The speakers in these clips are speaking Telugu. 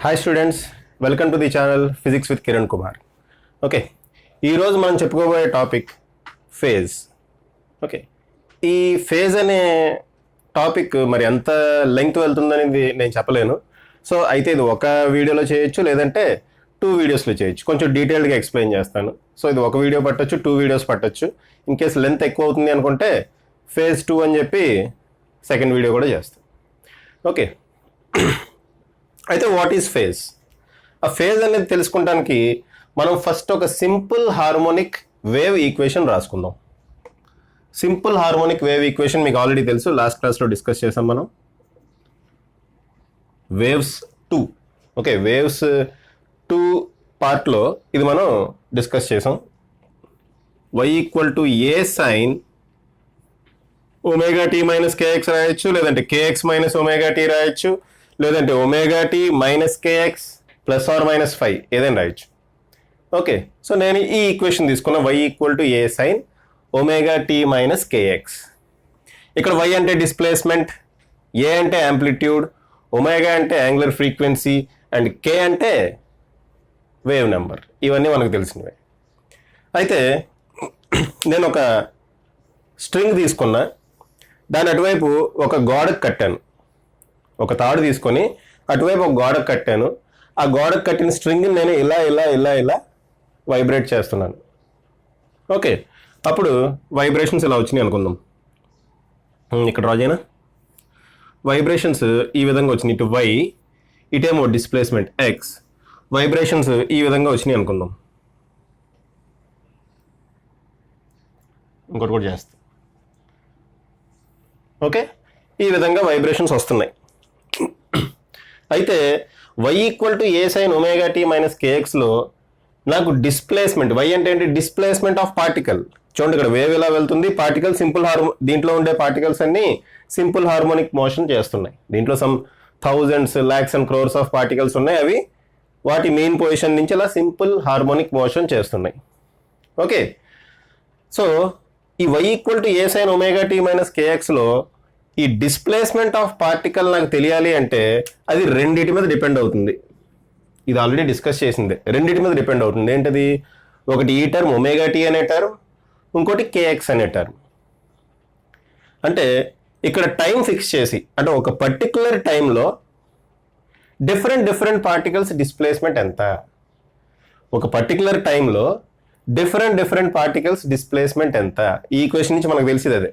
Hi students, welcome to the channel physics with Kiran Kumar. Okay, ఈరోజు మనం చెప్పుకోబోయే టాపిక్ ఫేజ్. ఓకే, ఈ ఫేజ్ అనే టాపిక్ మరి ఎంత లెంగ్త్ వెళ్తుందనేది నేను చెప్పలేను. సో అయితే ఇది ఒక వీడియోలో చేయొచ్చు, లేదంటే 2 వీడియోస్లో చేయొచ్చు. కొంచెం డీటెయిల్డ్గా ఎక్స్ప్లెయిన్ చేస్తాను. సో ఇది ఒక వీడియో పట్టొచ్చు, 2 వీడియోస్ పట్టొచ్చు. ఇన్ కేస్ లెంత్ ఎక్కువ అవుతుంది అనుకుంటే ఫేజ్ 2 అని చెప్పి సెకండ్ వీడియో కూడా చేస్తాను. ఓకే, అయితే వాట్ ఈజ్ ఫేజ్? ఆ ఫేజ్ అనేది తెలుసుకోవడానికి మనం ఫస్ట్ ఒక సింపుల్ హార్మోనిక్ వేవ్ ఈక్వేషన్ రాసుకుందాం. సింపుల్ హార్మోనిక్ వేవ్ ఈక్వేషన్ మీకు ఆల్రెడీ తెలుసు, లాస్ట్ క్లాస్లో డిస్కస్ చేసాం మనం. వేవ్స్ 2. ఓకే, వేవ్స్ 2 పార్ట్లో ఇది మనం డిస్కస్ చేసాం. y = a sin ωt - kx రాయొచ్చు, లేదంటే kx - ωt రాయొచ్చు, లేదంటే ωt - kx +or -5 ఏదైనా రాయొచ్చు. ఓకే, సో నేను ఈ ఈక్వేషన్ తీసుకున్నా, y = a sin ωt - kx. ఇక్కడ y అంటే డిస్ప్లేస్మెంట్, a అంటే యాంప్లిట్యూడ్, ఒమేగా అంటే యాంగులర్ ఫ్రీక్వెన్సీ, అండ్ k అంటే వేవ్ నెంబర్. ఇవన్నీ మనకు తెలిసినవే. అయితే నేను ఒక స్ట్రింగ్ తీసుకున్నా, దాని అటువైపు ఒక గోడకు కట్టాను. ఒక తాడు తీసుకొని అటువైపు ఒక గోడకు కట్టాను. ఆ గోడకు కట్టిన స్ట్రింగ్ని నేను ఇలా ఇలా ఇలా ఇలా వైబ్రేట్ చేస్తున్నాను. ఓకే, అప్పుడు వైబ్రేషన్స్ ఇలా వచ్చినాయి అనుకుందాం. ఇక్కడ రాజైనా వైబ్రేషన్స్ ఈ విధంగా వచ్చినాయి. ఇటు y, ఇటేమో డిస్ప్లేస్మెంట్ x. వైబ్రేషన్స్ ఈ విధంగా వచ్చినాయి అనుకుందాం. ఇంకోటి కూడా చేస్తాం. ఓకే, ఈ విధంగా వైబ్రేషన్స్ వస్తున్నాయి. అయితే y = a sin ωt - kxలో నాకు డిస్ప్లేస్మెంట్, y అంటే ఏంటి? Displacement of particle. చూడండి, ఇక్కడ వేవ్ ఎలా వెళ్తుంది, పార్టికల్ సింపుల్ దీంట్లో ఉండే పార్టికల్స్ అన్ని సింపుల్ హార్మోనిక్ మోషన్ చేస్తున్నాయి. దీంట్లో some thousands, lakhs and crores of particles ఉన్నాయి. అవి వాటి మెయిన్ పొజిషన్ నుంచి అలా సింపుల్ హార్మోనిక్ మోషన్ చేస్తున్నాయి. ఓకే, సో ఈ y = a sin ωt - kxలో ఈ డిస్ప్లేస్మెంట్ ఆఫ్ పార్టికల్ నాకు తెలియాలి అంటే అది రెండిటి మీద డిపెండ్ అవుతుంది. ఇది ఆల్రెడీ డిస్కస్ చేసిందే. రెండిటి మీద డిపెండ్ అవుతుంది. ఏంటది? ఒకటి ఈ టర్మ్ ωt అనే టర్మ్, ఇంకోటి kx అనే టర్మ్. అంటే ఇక్కడ టైం ఫిక్స్ చేసి, అంటే ఒక పర్టికులర్ టైంలో డిఫరెంట్ పార్టికల్స్ డిస్ప్లేస్మెంట్ ఎంత, ఒక పర్టికులర్ టైంలో డిఫరెంట్ పార్టికల్స్ డిస్ప్లేస్మెంట్ ఎంత, ఈ ఈక్వేషన్ నుంచి మనకు తెలిసేది అదే.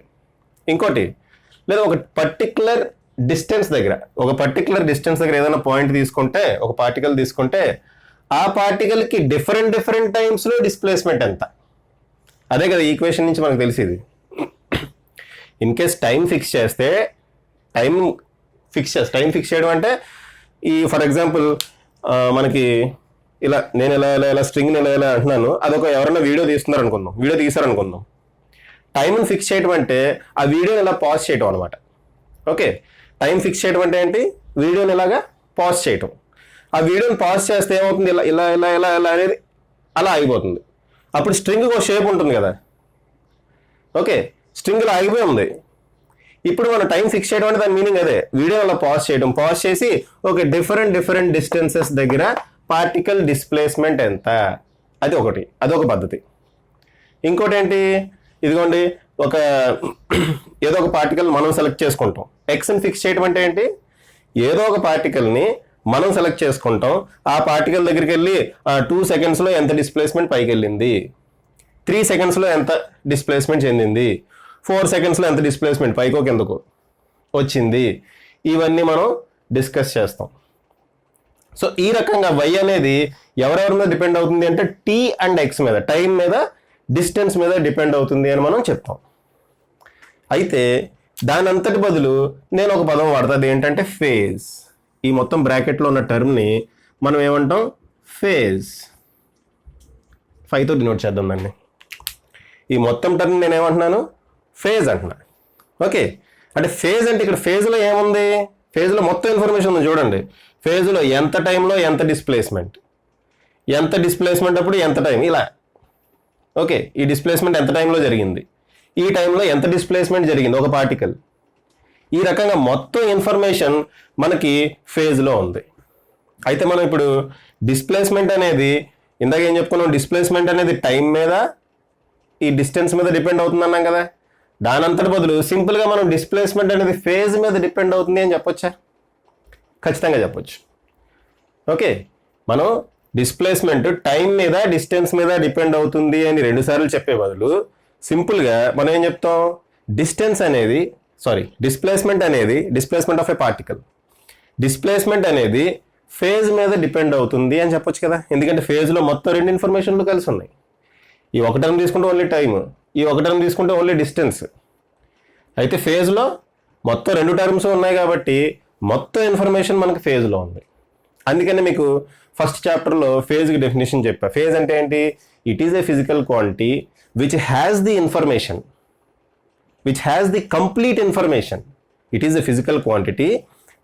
ఇంకోటి, లేదా ఒక పర్టికులర్ డిస్టెన్స్ దగ్గర ఏదైనా పాయింట్ తీసుకుంటే, ఒక పార్టికల్ తీసుకుంటే, ఆ పార్టికల్కి డిఫరెంట్ టైమ్స్లో డిస్ప్లేస్మెంట్ ఎంత, అదే కదా ఈక్వేషన్ నుంచి మనకు తెలిసేది. ఇన్ కేస్ టైం ఫిక్స్ చేస్తే, టైం ఫిక్స్ చేయడం అంటే ఈ ఫర్ ఎగ్జాంపుల్ మనకి ఇలా నేను ఇలా స్ట్రింగ్ని ఇలా అంటున్నాను, అదొక ఎవరైనా వీడియో తీసారనుకుందాం. టైంని ఫిక్స్ చేయడం అంటే ఆ వీడియోని ఇలా పాజ్ చేయటం అనమాట. ఓకే, టైం ఫిక్స్ చేయడం అంటే ఏంటి? వీడియోని ఇలాగా పాజ్ చేయటం. ఆ వీడియోని పాజ్ చేస్తే ఏమవుతుంది? ఇలా ఇలా ఇలా ఇలా ఇలా అనేది అలా ఆగిపోతుంది. అప్పుడు స్ట్రింగ్కి ఒక షేప్ ఉంటుంది కదా. ఓకే, స్ట్రింగ్ ఇలా ఆగిపోయి ఉంది. ఇప్పుడు మనం టైం ఫిక్స్ చేయడం అంటే దాని మీనింగ్ అదే. వీడియో అలా పాజ్ చేయడం, పాజ్ చేసి ఓకే డిఫరెంట్ డిస్టెన్సెస్ దగ్గర పార్టికల్ డిస్ప్లేస్మెంట్ ఎంత, అది ఒకటి, అదొక పద్ధతి. ఇంకోటి ఏంటి? ఇదిగోండి, ఏదో ఒక పార్టికల్ మనం సెలెక్ట్ చేసుకుంటాం. ఎక్స్ని ఫిక్స్ చేయడం అంటే ఏంటి? ఏదో ఒక పార్టికల్ని మనం సెలెక్ట్ చేసుకుంటాం. ఆ పార్టికల్ దగ్గరికి వెళ్ళి 2 సెకండ్స్లో ఎంత డిస్ప్లేస్మెంట్ పైకి వెళ్ళింది, 3 సెకండ్స్లో ఎంత డిస్ప్లేస్మెంట్ చెందింది, 4 సెకండ్స్లో ఎంత డిస్ప్లేస్మెంట్ పైకో కిందకు వచ్చింది, ఇవన్నీ మనం డిస్కస్ చేస్తాం. సో ఈ రకంగా y అనేది ఎవరెవరి మీద డిపెండ్ అవుతుంది అంటే t అండ్ x మీద, టైం మీద, డిస్టెన్స్ మీద డిపెండ్ అవుతుంది అని మనం చెప్తాం. అయితే దాని అంతటి బదులు నేను ఒక పదం వాడతాది, ఏంటంటే ఫేజ్. ఈ మొత్తం బ్రాకెట్లో ఉన్న టర్మ్ని మనం ఏమంటాం? ఫేజ్. 5తో డినోట్ చేద్దాం దాన్ని. ఈ మొత్తం టర్మ్ నేను ఏమంటున్నాను? ఫేజ్ అంటున్నాను. ఓకే, అంటే ఫేజ్ అంటే ఇక్కడ ఫేజ్లో ఏముంది? ఫేజ్లో మొత్తం ఇన్ఫర్మేషన్ ఉంది. చూడండి, ఫేజ్లో ఎంత టైంలో ఎంత డిస్ప్లేస్మెంట్ అప్పుడు ఎంత టైం, ఇలా. ఓకే, ఈ డిస్ప్లేస్మెంట్ ఎంత టైంలో జరిగింది, ఈ టైంలో ఎంత డిస్ప్లేస్మెంట్ జరిగింది ఒక పార్టికల్, ఈ రకంగా మొత్తం ఇన్ఫర్మేషన్ మనకి ఫేజ్లో ఉంది. అయితే మనం ఇప్పుడు డిస్ప్లేస్మెంట్ అనేది ఇందాక ఏం చెప్పుకున్నాం, డిస్ప్లేస్మెంట్ అనేది టైం మీద ఈ డిస్టెన్స్ మీద డిపెండ్ అవుతుంది అన్నాం కదా. దానంతటి బదులు సింపుల్గా మనం డిస్ప్లేస్మెంట్ అనేది ఫేజ్ మీద డిపెండ్ అవుతుంది అని చెప్పొచ్చా? ఖచ్చితంగా చెప్పొచ్చు. ఓకే, మనం డిస్ప్లేస్మెంట్ టైం మీద డిస్టెన్స్ మీద డిపెండ్ అవుతుంది అని 2 సార్లు చెప్పే బదులు సింపుల్గా మనం ఏం చెప్తాం, displacement of A particle, displacement అనేది ఫేజ్ మీద డిపెండ్ అవుతుంది అని చెప్పొచ్చు కదా. ఎందుకంటే ఫేజ్లో మొత్తం 2 ఇన్ఫర్మేషన్లు కలిసి ఉన్నాయి. ఈ ఒక టర్మ్ తీసుకుంటే ఓన్లీ టైమ్, ఈ ఒక టర్మ్ తీసుకుంటే ఓన్లీ డిస్టెన్స్. అయితే ఫేజ్లో మొత్తం 2 టర్మ్స్ ఉన్నాయి కాబట్టి మొత్తం ఇన్ఫర్మేషన్ మనకు ఫేజ్లో ఉంది. అందుకని మీకు ఫస్ట్ చాప్టర్లో ఫేజ్కి డెఫినేషన్ చెప్పా. ఫేజ్ అంటే ఏంటి? It is a physical quantity which has the information, which has the complete information. It is a physical quantity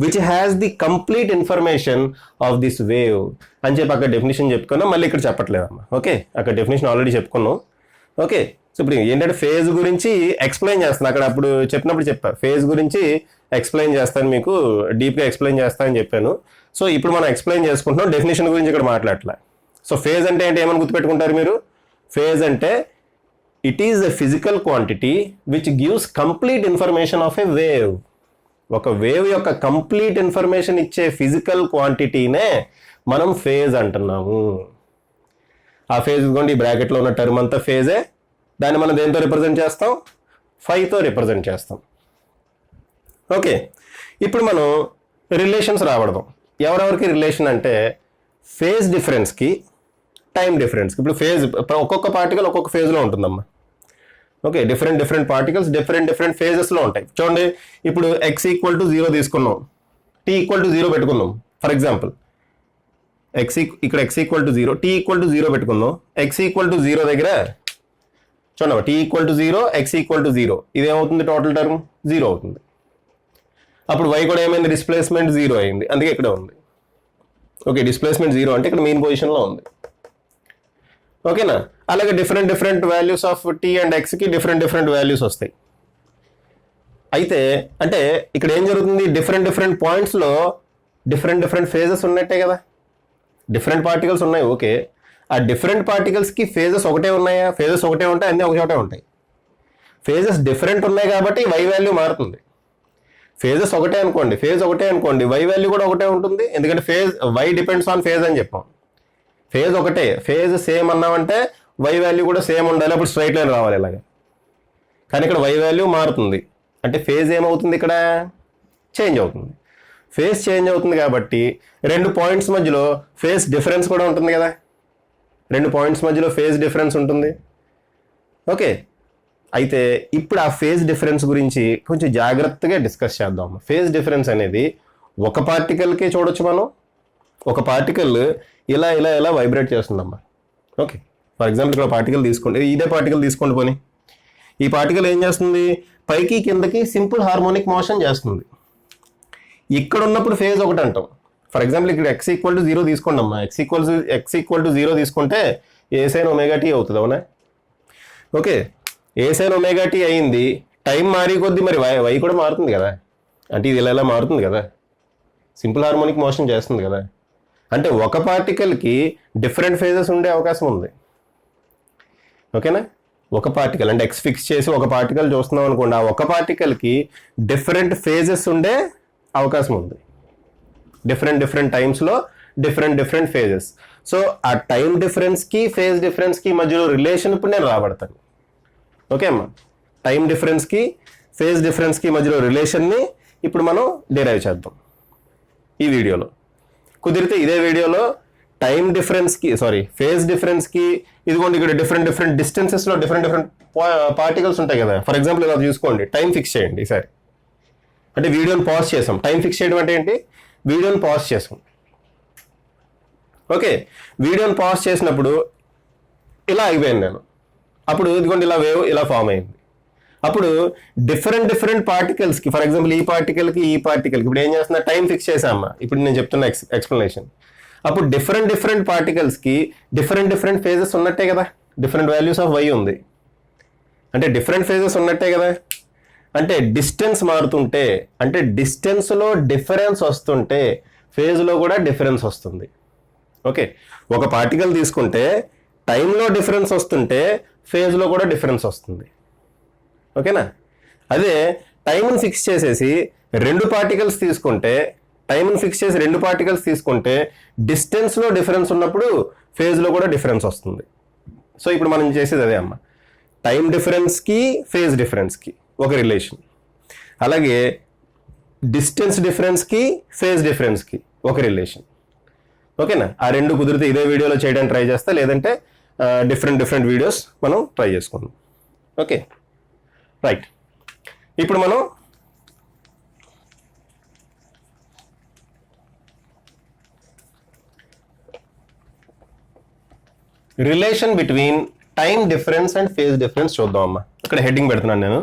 which has the complete information of this wave అని చెప్పి అక్కడ డెఫినేషన్ చెప్పుకున్నాం. మళ్ళీ ఇక్కడ చెప్పట్లేదమ్మా. ఓకే, అక్కడ డెఫినేషన్ ఆల్రెడీ చెప్పుకున్నాం. ఓకే, సో ఇప్పుడు ఏంటంటే ఫేజ్ గురించి ఎక్స్ప్లెయిన్ చేస్తాను. అక్కడ అప్పుడు చెప్పినప్పుడు చెప్పా, ఫేజ్ గురించి ఎక్స్ప్లెయిన్ చేస్తాను, మీకు డీప్గా ఎక్స్ప్లెయిన్ చేస్తానని చెప్పాను. సో ఇప్పుడు మనం ఎక్స్ప్లెయిన్ చేసుకుంటున్నాం, డెఫినేషన్ గురించి ఇక్కడ మాట్లాడలే. సో ఫేజ్ అంటే ఏంటి, ఏమని గుర్తుపెట్టుకుంటారు మీరు? ఫేజ్ అంటే it is a physical quantity which gives complete information of a wave. ఒక వేవ్ యొక్క కంప్లీట్ ఇన్ఫర్మేషన్ ఇచ్చే ఫిజికల్ క్వాంటిటీనే మనం ఫేజ్ అంటున్నాము. ఆ ఫేజ్ ఇదిగోండి, ఈ బ్రాకెట్లో ఉన్న టర్మ్ అంతా ఫేజే. దాన్ని మనం దేంతో రిప్రజెంట్ చేస్తాం? ఫైతో రిప్రజెంట్ చేస్తాం. ఓకే, ఇప్పుడు మనం రిలేషన్స్ రావడదాం. ఎవరెవరికి రిలేషన్ అంటే ఫేజ్ డిఫరెన్స్కి, టైం డిఫరెన్స్కి. ఇప్పుడు ఫేజ్ ఒక్కొక్క పార్టికల్ ఒక్కొక్క ఫేజ్లో ఉంటుందమ్మా. ఓకే, డిఫరెంట్ పార్టికల్స్ డిఫరెంట్ ఫేజెస్లో ఉంటాయి. చూడండి, ఇప్పుడు x = 0 తీసుకున్నాం, t = 0 పెట్టుకున్నాం. ఫర్ ఎగ్జాంపుల్ ఇక్కడ x = 0, t = 0 పెట్టుకుందాం. x = 0 దగ్గర చూడండి, t = 0, x = 0, ఇదేమవుతుంది? టోటల్ టర్మ్ 0 అవుతుంది. అప్పుడు y కూడా ఏమైంది? డిస్ప్లేస్మెంట్ 0 అయింది, అందుకే ఇక్కడ ఉంది. ఓకే, డిస్ప్లేస్మెంట్ 0 అంటే ఇక్కడ మెయిన్ పొజిషన్లో ఉంది. ఓకేనా? అలాగే different values of t and xకి డిఫరెంట్ వాల్యూస్ వస్తాయి. అయితే అంటే ఇక్కడ ఏం జరుగుతుంది? డిఫరెంట్ పాయింట్స్లో డిఫరెంట్ ఫేజెస్ ఉన్నట్టే కదా. డిఫరెంట్ పార్టికల్స్ ఉన్నాయి. ఓకే, ఆ డిఫరెంట్ పార్టికల్స్కి ఫేజెస్ ఒకటే ఉన్నాయా? ఫేజెస్ ఒకటే ఉంటాయి, అన్నీ ఒకటే ఉంటాయి. ఫేజెస్ డిఫరెంట్ ఉన్నాయి కాబట్టి y వాల్యూ మారుతుంది. ఫేజెస్ ఒకటే అనుకోండి, ఫేజ్ ఒకటే అనుకోండి, y వాల్యూ కూడా ఒకటే ఉంటుంది. ఎందుకంటే phase y depends on phase అని చెప్పాం. ఫేజ్ ఒకటే, ఫేజ్ సేమ్ అన్నామంటే y వాల్యూ కూడా సేమ్ ఉండాలి, అప్పుడు స్ట్రైట్ లైన్ రావాలి ఇలాగే. కానీ ఇక్కడ y వాల్యూ మారుతుంది అంటే ఫేజ్ ఏమవుతుంది? ఇక్కడ చేంజ్ అవుతుంది. ఫేజ్ చేంజ్ అవుతుంది కాబట్టి 2 పాయింట్స్ మధ్యలో ఫేజ్ డిఫరెన్స్ కూడా ఉంటుంది కదా. 2 పాయింట్స్ మధ్యలో ఫేజ్ డిఫరెన్స్ ఉంటుంది. ఓకే, అయితే ఇప్పుడు ఆ ఫేజ్ డిఫరెన్స్ గురించి కొంచెం జాగ్రత్తగా డిస్కస్ చేద్దాం. ఫేజ్ డిఫరెన్స్ అనేది ఒక పార్టికల్కే చూడొచ్చు మనం. ఒక పార్టికల్ ఇలా వైబ్రేట్ చేస్తుందమ్మా. ఓకే, ఫర్ ఎగ్జాంపుల్ ఇక్కడ పార్టికల్ తీసుకోండి, ఇదే పార్టికల్ తీసుకోండి. పోనీ ఈ పార్టికల్ ఏం చేస్తుంది? పైకి కిందకి సింపుల్ హార్మోనిక్ మోషన్ చేస్తుంది. ఇక్కడ ఉన్నప్పుడు ఫేజ్ ఒకటి అంటాం. ఫర్ ఎగ్జాంపుల్ ఇక్కడ x = 0 తీసుకోండి అమ్మా. x = 0 తీసుకుంటే a sin ωt అవుతుంది, అవునా? ఓకే, a sin ωt అయింది. టైం మారి కొద్దీ మరి y కూడా మారుతుంది కదా. అంటే ఇది ఇలా మారుతుంది కదా, సింపుల్ హార్మోనిక్ మోషన్ చేస్తుంది కదా. అంటే ఒక పార్టికల్కి డిఫరెంట్ ఫేజెస్ ఉండే అవకాశం ఉంది. ఓకేనా? ఒక పార్టికల్ అంటే x ఫిక్స్ చేసి ఒక పార్టికల్ చూస్తున్నాం అనుకోండి, ఆ ఒక పార్టికల్కి డిఫరెంట్ ఫేజెస్ ఉండే అవకాశం ఉంది. డిఫరెంట్ టైమ్స్లో డిఫరెంట్ ఫేజెస్. సో ఆ టైం డిఫరెన్స్కి ఫేజ్ డిఫరెన్స్కి మధ్యలో రిలేషన్ ఇప్పుడు నేను రాబడతాను. ఓకే అమ్మా, టైం డిఫరెన్స్కి ఫేజ్ డిఫరెన్స్కి మధ్యలో రిలేషన్ని ఇప్పుడు మనం డిరైవ్ చేద్దాం ఈ వీడియోలో. కుదిరితే ఇదే వీడియోలో టైం డిఫరెన్స్కి ఫేజ్ డిఫరెన్స్కి, ఇదిగోండి ఇక్కడ డిఫరెంట్ డిస్టెన్సెస్లో డిఫరెంట్ పార్టికల్స్ ఉంటాయి కదా. ఫర్ ఎగ్జాంపుల్ ఇలా చూసుకోండి, టైం ఫిక్స్ చేయండి ఈసారి. అంటే వీడియోని పాజ్ చేసాం. టైం ఫిక్స్ చేయడం అంటే ఏంటి? వీడియోని పాజ్ చేసాం. ఓకే, వీడియోని పాజ్ చేసినప్పుడు ఇలా అయిపోయాను నేను. అప్పుడు ఇదిగోండి ఇలా వేవ్ ఇలా ఫామ్ అయింది. అప్పుడు డిఫరెంట్ పార్టికల్స్కి, ఫర్ ఎగ్జాంపుల్ ఈ పార్టికల్కి ఇప్పుడు ఏం చేస్తున్నా? టైం ఫిక్స్ చేసామా? ఇప్పుడు నేను చెప్తున్న ఎక్స్ప్లెనేషన్. అప్పుడు డిఫరెంట్ పార్టికల్స్కి డిఫరెంట్ ఫేజెస్ ఉన్నట్టే కదా. డిఫరెంట్ వాల్యూస్ ఆఫ్ y ఉంది అంటే డిఫరెంట్ ఫేజెస్ ఉన్నట్టే కదా. అంటే డిస్టెన్స్ మారుతుంటే, అంటే డిస్టెన్స్లో డిఫరెన్స్ వస్తుంటే ఫేజ్లో కూడా డిఫరెన్స్ వస్తుంది. ఓకే, ఒక పార్టికల్ తీసుకుంటే టైంలో డిఫరెన్స్ వస్తుంటే ఫేజ్లో కూడా డిఫరెన్స్ వస్తుంది. ఓకేనా? అదే టైంని ఫిక్స్ చేసేసి రెండు పార్టికల్స్ తీసుకుంటే డిస్టెన్స్లో డిఫరెన్స్ ఉన్నప్పుడు ఫేజ్లో కూడా డిఫరెన్స్ వస్తుంది. సో ఇప్పుడు మనం చేసేది అదే అమ్మ, టైం డిఫరెన్స్కి ఫేజ్ డిఫరెన్స్కి ఒక రిలేషన్, అలాగే డిస్టెన్స్ డిఫరెన్స్కి ఫేజ్ డిఫరెన్స్కి ఒక రిలేషన్. ఓకేనా? ఆ రెండు కుదిరితే ఇదే వీడియోలో చేయడానికి ట్రై చేస్తా, లేదంటే డిఫరెంట్ వీడియోస్ మనం ట్రై చేసుకుందాం. Okay, right. ఇప్పుడు మనం relation between time difference and phase difference చూద్దాం అమ్మా. ఇక్కడ హెడ్డింగ్ పెడుతున్నాను నేను,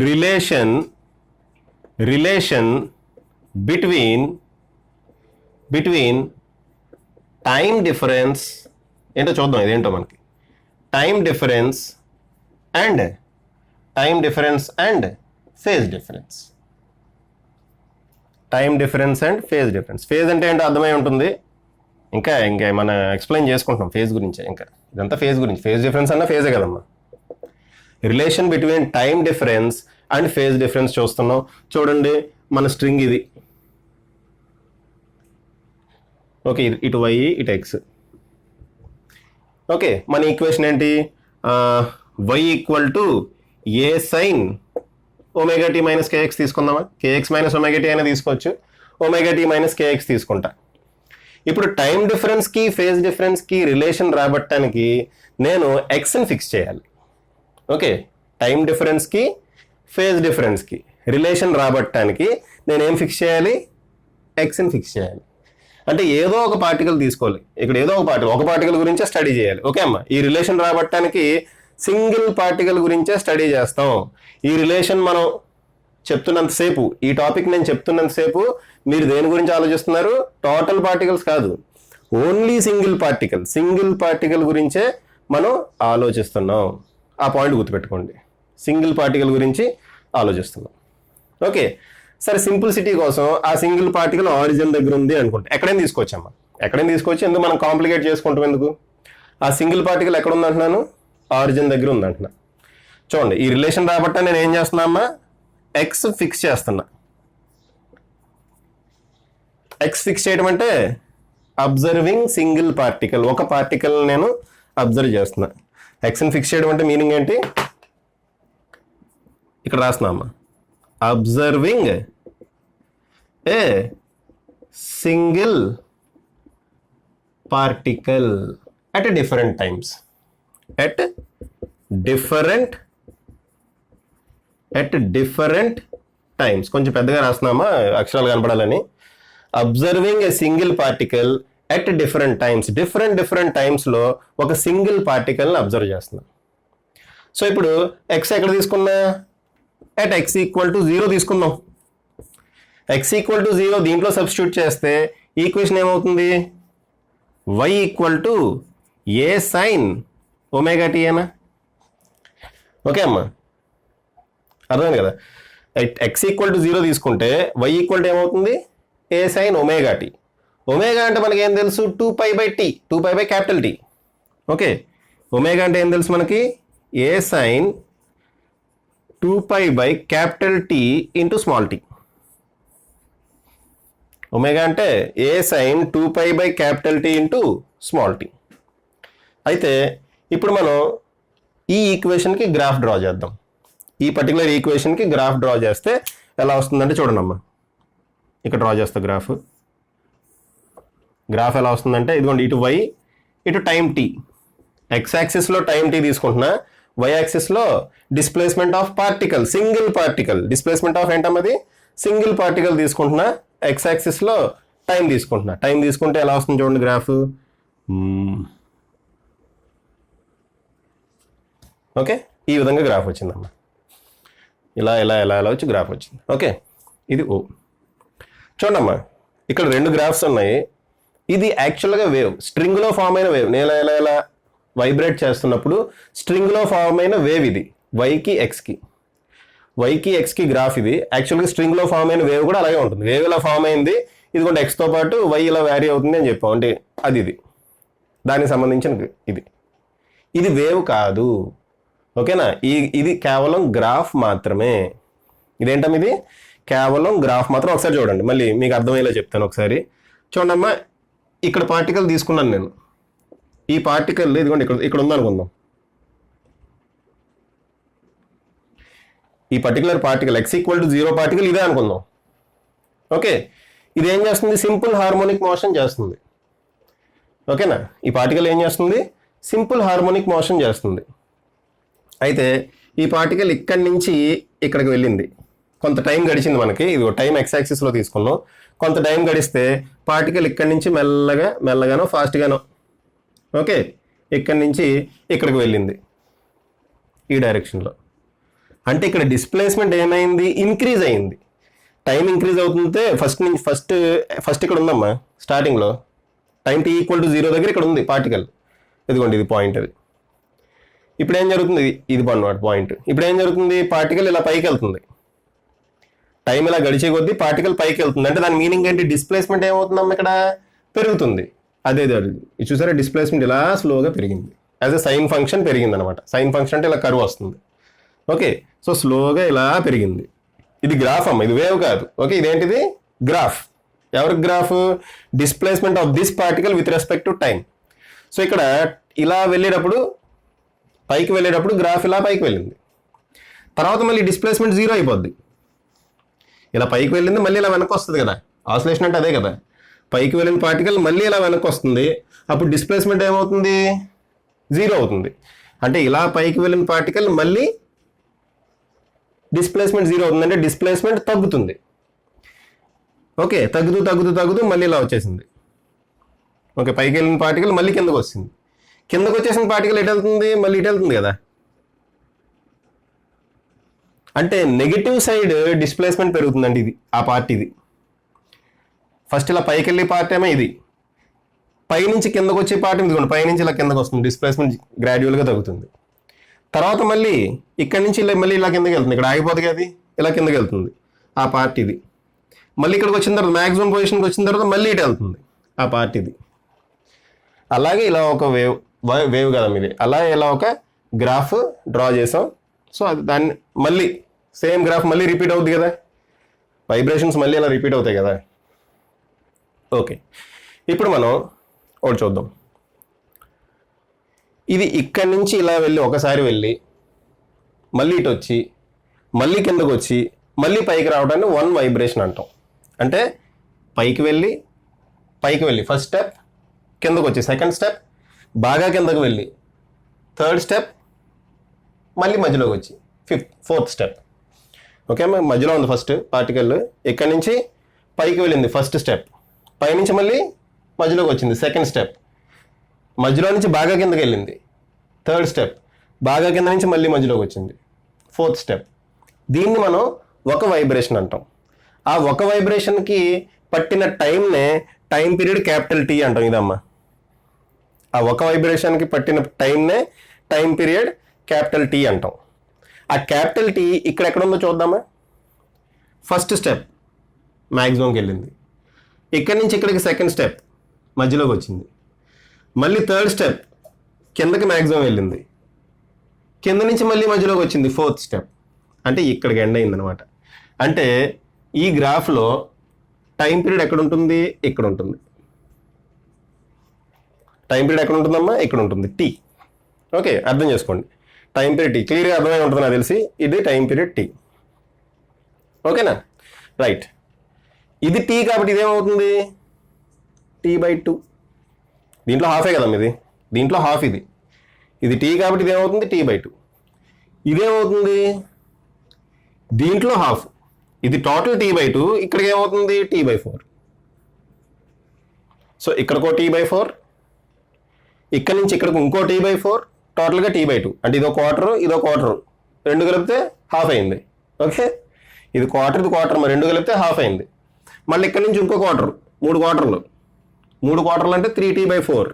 రిలేషన్ బిట్వీన్ టైం డిఫరెన్స్ ఏంటో చూద్దాం. ఇదేంటో మనకి time difference and phase difference. Time difference and phase difference. Phase అంటే ఏంటో అర్థమై ఉంటుంది. ఇంకా మనం ఎక్స్ప్లెయిన్ చేసుకుంటున్నాం ఫేజ్ గురించి. ఇంకా ఇదంతా ఫేజ్ గురించి. ఫేజ్ డిఫరెన్స్ అన్న ఫేజే కదమ్మా. Relation between time difference and phase difference చూస్తున్నాం. చూడండి, మన స్ట్రింగ్ ఇది. ఓకే, ఇటు వై ఇటు ఎక్స్. ఓకే, మన ఈక్వేషన్ ఏంటి? Y equal to a sine omega t minus k x తీసుకుందామా? కేఎక్స్ మైనస్ ఒమేగా టీ అయినా తీసుకోవచ్చు, ఒమేగా టీ మైనస్ కేఎక్స్ తీసుకుంటా. ఇప్పుడు టైం డిఫరెన్స్కి ఫేజ్ డిఫరెన్స్కి రిలేషన్ రాబట్టడానికి నేను ఎక్స్ని ఫిక్స్ చేయాలి. ఓకే, టైం డిఫరెన్స్కి ఫేజ్ డిఫరెన్స్కి రిలేషన్ రాబట్టడానికి నేను ఏం ఫిక్స్ చేయాలి? ఎక్స్ని ఫిక్స్ చేయాలి. అంటే ఏదో ఒక పార్టికల్ తీసుకోవాలి. ఇక్కడ ఏదో ఒక పార్టికల్ గురించే స్టడీ చేయాలి. ఓకే అమ్మా, ఈ రిలేషన్ రాబట్టడానికి సింగిల్ పార్టికల్ గురించే స్టడీ చేస్తాం. ఈ రిలేషన్ మనం చెప్తున్నంతసేపు, ఈ టాపిక్ నేను చెప్తున్నంతసేపు మీరు దేని గురించి ఆలోచిస్తున్నారు? టోటల్ పార్టికల్స్ కాదు, ఓన్లీ సింగిల్ పార్టికల్ గురించే మనం ఆలోచిస్తున్నాం. ఆ పాయింట్ గుర్తుపెట్టుకోండి, సింగిల్ పార్టికల్ గురించి ఆలోచిస్తున్నాం. ఓకే, సరే, సింప్లిసిటీ కోసం ఆ సింగిల్ పార్టికల్ ఆరిజిన్ దగ్గర ఉంది అనుకుంటే ఎక్కడైనా తీసుకోవచ్చమ్మా. ఎందుకు మనం కాంప్లికేట్ చేసుకుంటాం? ఎందుకు? ఆ సింగిల్ పార్టికల్ ఎక్కడ ఉంది అంటున్నాను? ఆరిజిన్ దగ్గర ఉంది అంటున్నా. చూడండి, ఈ రిలేషన్ రాబట్ట నేను ఏం చేస్తున్నా అమ్మా? ఎక్స్ ఫిక్స్ చేస్తున్నా. ఎక్స్ ఫిక్స్ చేయడం అంటే అబ్జర్వింగ్ సింగిల్ పార్టికల్, ఒక పార్టికల్ నేను అబ్జర్వ్ చేస్తున్నా. ఎక్స్ని ఫిక్స్ చేయడం అంటే మీనింగ్ ఏంటి? ఇక్కడ రాస్తున్నా అమ్మా, observing a single particle at different times. At different times. కొంచెం పెద్దగా రాస్తున్నామా అక్షరాలు కనపడాలని. Observing a single particle at different times. Different టైమ్స్లో ఒక సింగిల్ పార్టికల్ని అబ్జర్వ్ చేస్తున్నాం. సో ఇప్పుడు ఎక్స్ ఎక్కడ తీసుకున్నా? ఎట్ ఎక్స్ ఈక్వల్ టు 0 తీసుకుందాం. ఎక్స్ ఈక్వల్ టు 0 దీంట్లో సబ్స్టిట్యూట్ చేస్తే ఈక్వేషన్ ఏమవుతుంది? Y equal to a sine omega t అనా? ఓకే అమ్మా, అర్థమైంది కదా? ఎక్స్ ఈక్వల్ టు 0 తీసుకుంటే వై ఈక్వల్ టు ఏమవుతుంది? ఏ సైన్ ఒమేగా టీ. ఒమేగా అంటే మనకి ఏం తెలుసు? 2π/t, 2π/T. ఓకే, ఒమేగా అంటే ఏం తెలుసు మనకి? A sine 2π/T into small t. Omega అంటే a sine 2π/T into small t. అయితే ఇప్పుడు మనం ఈ ఈక్వేషన్కి గ్రాఫ్ డ్రా చేద్దాం. ఈ పర్టికులర్ ఈక్వేషన్కి గ్రాఫ్ డ్రా చేస్తే ఎలా వస్తుందంటే చూడండి అమ్మా, ఇక్కడ డ్రా చేస్తా గ్రాఫ్. గ్రాఫ్ ఎలా వస్తుందంటే ఇదిగోండి, ఇటు వై ఇటు టైం టీ. ఎక్స్ యాక్సిస్లో టైం టీ తీసుకుంటున్నా, వై యాక్సిస్లో displacement of particle, single particle. Displacement of ఏంటమ్మది? సింగిల్ పార్టికల్ తీసుకుంటున్నా. ఎక్స్ యాక్సిస్లో టైం తీసుకుంటున్నా. టైం తీసుకుంటే ఎలా వస్తుంది చూడండి గ్రాఫ్. ఓకే, ఈ విధంగా గ్రాఫ్ వచ్చిందమ్మా. ఇలా వచ్చి గ్రాఫ్ వచ్చింది. ఓకే, ఇది ఓ. చూడమ్మా, ఇక్కడ 2 గ్రాఫ్స్ ఉన్నాయి. ఇది యాక్చువల్గా వేవ్, స్ట్రింగ్లో ఫామ్ అయిన వేవ్. నేను ఇలా వైబ్రేట్ చేస్తున్నప్పుడు స్ట్రింగ్లో ఫామ్ అయిన వేవ్ ఇది. వైకి ఎక్స్కి గ్రాఫ్ ఇది. యాక్చువల్గా స్ట్రింగ్లో ఫామ్ అయిన వేవ్ కూడా అలాగే ఉంటుంది. వేవ్ ఇలా ఫామ్ అయింది, ఇదిగోండి ఎక్స్తో పాటు వై ఇలా వ్యారీ అవుతుంది అని చెప్పాం. అంటే ఇది దానికి సంబంధించిన ఇది వేవ్ కాదు. ఓకేనా? ఇది కేవలం గ్రాఫ్ మాత్రమే. ఇదేంటమ్మా? ఇది కేవలం గ్రాఫ్ మాత్రం. ఒకసారి చూడండి, మళ్ళీ మీకు అర్థమయ్యేలా చెప్తాను. ఒకసారి చూడమ్మా, ఇక్కడ పార్టికల్ తీసుకున్నాను నేను. ఈ పార్టికల్ ఇదిగోండి ఇక్కడ ఉందనుకుందాం. ఈ పర్టికులర్ పార్టికల్ x=0 పార్టికల్ ఇదే అనుకుందాం. ఓకే, ఇది ఏం చేస్తుంది? సింపుల్ హార్మోనిక్ మోషన్ చేస్తుంది. ఓకేనా? ఈ పార్టికల్ ఏం చేస్తుంది? సింపుల్ హార్మోనిక్ మోషన్ చేస్తుంది. అయితే ఈ పార్టికల్ ఇక్కడి నుంచి ఇక్కడికి వెళ్ళింది. కొంత టైం గడిచింది మనకి. ఇది టైం ఎక్స్ యాక్సిస్లో తీసుకున్నాం. కొంత టైం గడిస్తే పార్టికల్ ఇక్కడి నుంచి మెల్లగానో ఫాస్ట్గానో ఓకే ఇక్కడి నుంచి ఇక్కడికి వెళ్ళింది ఈ డైరెక్షన్లో. అంటే ఇక్కడ డిస్ప్లేస్మెంట్ ఏమైంది? ఇంక్రీజ్ అయింది. టైం ఇంక్రీజ్ అవుతుంటే ఫస్ట్ ఇక్కడ ఉందమ్మా స్టార్టింగ్లో. టైం t=0 దగ్గర ఇక్కడ ఉంది పార్టికల్. ఇదిగోండి ఇది పాయింట్. అది ఇప్పుడు ఏం జరుగుతుంది? ఇది అన్నమాట పాయింట్. ఇప్పుడు ఏం జరుగుతుంది? పార్టికల్ ఇలా పైకి వెళ్తుంది. టైం ఇలా గడిచే కొద్దీ పార్టికల్ పైకి వెళ్తుంది. అంటే దాని మీనింగ్ ఏంటి? డిస్ప్లేస్మెంట్ ఏమవుతుందమ్మా? ఇక్కడ పెరుగుతుంది. అదే ఇది చూసారా? డిస్ప్లేస్మెంట్ ఇలా స్లోగా పెరిగింది. యాజ్ ఎ సైన్ ఫంక్షన్ పెరిగింది అనమాట. సైన్ ఫంక్షన్ అంటే ఇలా కర్వ్ వస్తుంది. ఓకే, సో స్లోగా ఇలా పెరిగింది. ఇది గ్రాఫ్ అమ్మ, ఇది వేవ్ కాదు. ఓకే, ఇదేంటిది? గ్రాఫ్. ఎవరికి graph? Displacement of this particle with respect to time. So ఇక్కడ ఇలా వెళ్ళేటప్పుడు పైకి వెళ్ళేటప్పుడు గ్రాఫ్ ఇలా పైకి వెళ్ళింది. తర్వాత మళ్ళీ డిస్ప్లేస్మెంట్ 0 అయిపోద్ది. ఇలా పైకి వెళ్ళింది, మళ్ళీ ఇలా వెనక్కి వస్తుంది కదా. ఆసిలేషన్ అంటే అదే కదా. పైకి వెళ్ళిన పార్టికల్ మళ్ళీ ఇలా వెనక్కి వస్తుంది. అప్పుడు డిస్ప్లేస్మెంట్ ఏమవుతుంది? 0 అవుతుంది. అంటే ఇలా పైకి వెళ్ళిన పార్టికల్ మళ్ళీ డిస్ప్లేస్మెంట్ 0 అవుతుంది. అంటే డిస్ప్లేస్మెంట్ తగ్గుతుంది. ఓకే, తగ్గుతూ మళ్ళీ ఇలా వచ్చేసింది. ఓకే, పైకి వెళ్ళిన పార్టికల్ మళ్ళీ కిందకు వస్తుంది. కిందకు వచ్చేసిన పార్టికల్ ఎటు వెళ్తుంది? మళ్ళీ ఇటు వెళ్తుంది కదా. అంటే నెగిటివ్ సైడ్ డిస్ప్లేస్మెంట్ పెరుగుతుందండి. ఇది ఆ పార్ట్. ఇది ఫస్ట్ ఇలా పైకి వెళ్ళే పార్ట్ ఏమో ఇది. పైనుంచి కిందకు వచ్చే పార్ట్ ఇదిగోండి, పైనుంచి ఇలా కిందకు వస్తుంది. డిస్ప్లేస్మెంట్ గ్రాడ్యువల్గా తగ్గుతుంది. తర్వాత మళ్ళీ ఇక్కడి నుంచి మళ్ళీ ఇలా కిందకి వెళ్తుంది. ఇక్కడ ఆగిపోతుంది అది, ఇలా కిందకి వెళ్తుంది ఆ పార్ట్. ఇది మళ్ళీ ఇక్కడికి వచ్చిన తర్వాత మ్యాక్సిమం పొజిషన్కి వచ్చిన తర్వాత మళ్ళీ ఇటు వెళ్తుంది ఆ పార్ట్. ఇది అలాగే ఇలా ఒక వేవ్ కదా ఇది. అలాగే ఇలా ఒక గ్రాఫ్ డ్రా చేసాం. సో అది దాన్ని మళ్ళీ సేమ్ గ్రాఫ్ మళ్ళీ రిపీట్ అవుతుంది కదా. వైబ్రేషన్స్ మళ్ళీ ఇలా రిపీట్ అవుతాయి కదా. ఓకే, ఇప్పుడు మనం ఒకటి చూద్దాం. ఇది ఇక్కడి నుంచి ఇలా వెళ్ళి ఒకసారి వెళ్ళి మళ్ళీ ఇటు వచ్చి మళ్ళీ కిందకు వచ్చి మళ్ళీ పైకి రావడాన్ని వన్ వైబ్రేషన్ అంటాం. అంటే పైకి వెళ్ళి ఫస్ట్ స్టెప్, కిందకు వచ్చి సెకండ్ స్టెప్, బాగా కిందకు వెళ్ళి థర్డ్ స్టెప్, మళ్ళీ మధ్యలోకి వచ్చి ఫోర్త్ స్టెప్. ఓకే, మధ్యలో ఉంది ఫస్ట్ పార్టికల్. ఇక్కడి నుంచి పైకి వెళ్ళింది ఫస్ట్ స్టెప్, పైనుంచి మళ్ళీ మధ్యలోకి వచ్చింది సెకండ్ స్టెప్, మధ్యలో నుంచి బాగా కిందకి వెళ్ళింది థర్డ్ స్టెప్, బాగా కింద నుంచి మళ్ళీ మధ్యలోకి వచ్చింది ఫోర్త్ స్టెప్. దీన్ని మనం ఒక వైబ్రేషన్ అంటాం. ఆ ఒక వైబ్రేషన్కి పట్టిన టైంనే టైం పీరియడ్ క్యాపిటల్ టీ అంటాం. ఇదమ్మా, ఆ ఒక వైబ్రేషన్కి పట్టిన టైంనే టైం పీరియడ్ క్యాపిటల్ టీ అంటాం. ఆ క్యాపిటల్ టీ ఇక్కడ ఎక్కడ ఉందో చూద్దామా. ఫస్ట్ స్టెప్ మ్యాక్సిమంకి వెళ్ళింది, ఇక్కడి నుంచి ఇక్కడికి సెకండ్ స్టెప్ మధ్యలోకి వచ్చింది, మళ్ళీ థర్డ్ స్టెప్ కిందకి మ్యాక్సిమం వెళ్ళింది, కింద నుంచి మళ్ళీ మధ్యలోకి వచ్చింది ఫోర్త్ స్టెప్. అంటే ఇక్కడికి ఎండ్ అయిందనమాట. అంటే ఈ గ్రాఫ్లో టైం పీరియడ్ ఎక్కడ ఉంటుంది? ఇక్కడ ఉంటుంది. టైం పీరియడ్ ఎక్కడ ఉంటుందమ్మా? ఇక్కడ ఉంటుంది, టీ. ఓకే, అర్థం చేసుకోండి. టైం పీరియడ్ టీ క్లియర్గా అర్థమై ఉంటుంది నాకు తెలిసి. ఇది టైం పీరియడ్ టీ. ఓకేనా? రైట్. ఇది టీ కాబట్టి ఇదేమవుతుంది? T/2. దీంట్లో హాఫే కదమ్మా ఇది, దీంట్లో హాఫ్ ఇది. ఇది టీ కాబట్టి ఇదేమవుతుంది? T/2. ఇదేమవుతుంది? దీంట్లో హాఫ్. ఇది టోటల్ T/2, ఇక్కడికి ఏమవుతుంది? T/4. సో ఇక్కడికో T/4, ఇక్కడ నుంచి ఇక్కడికి ఇంకో T/4, టోటల్గా T/2. అంటే ఇదో క్వార్టర్, ఇదో క్వార్టర్, రెండు కలిపితే హాఫ్ అయింది. ఓకే, ఇది క్వార్టర్, ఇది క్వార్టర్, మరి రెండు కలిపితే హాఫ్ అయింది. మళ్ళీ ఇక్కడ నుంచి ఇంకో క్వార్టర్, మూడు క్వార్టర్లు అంటే 3T/4.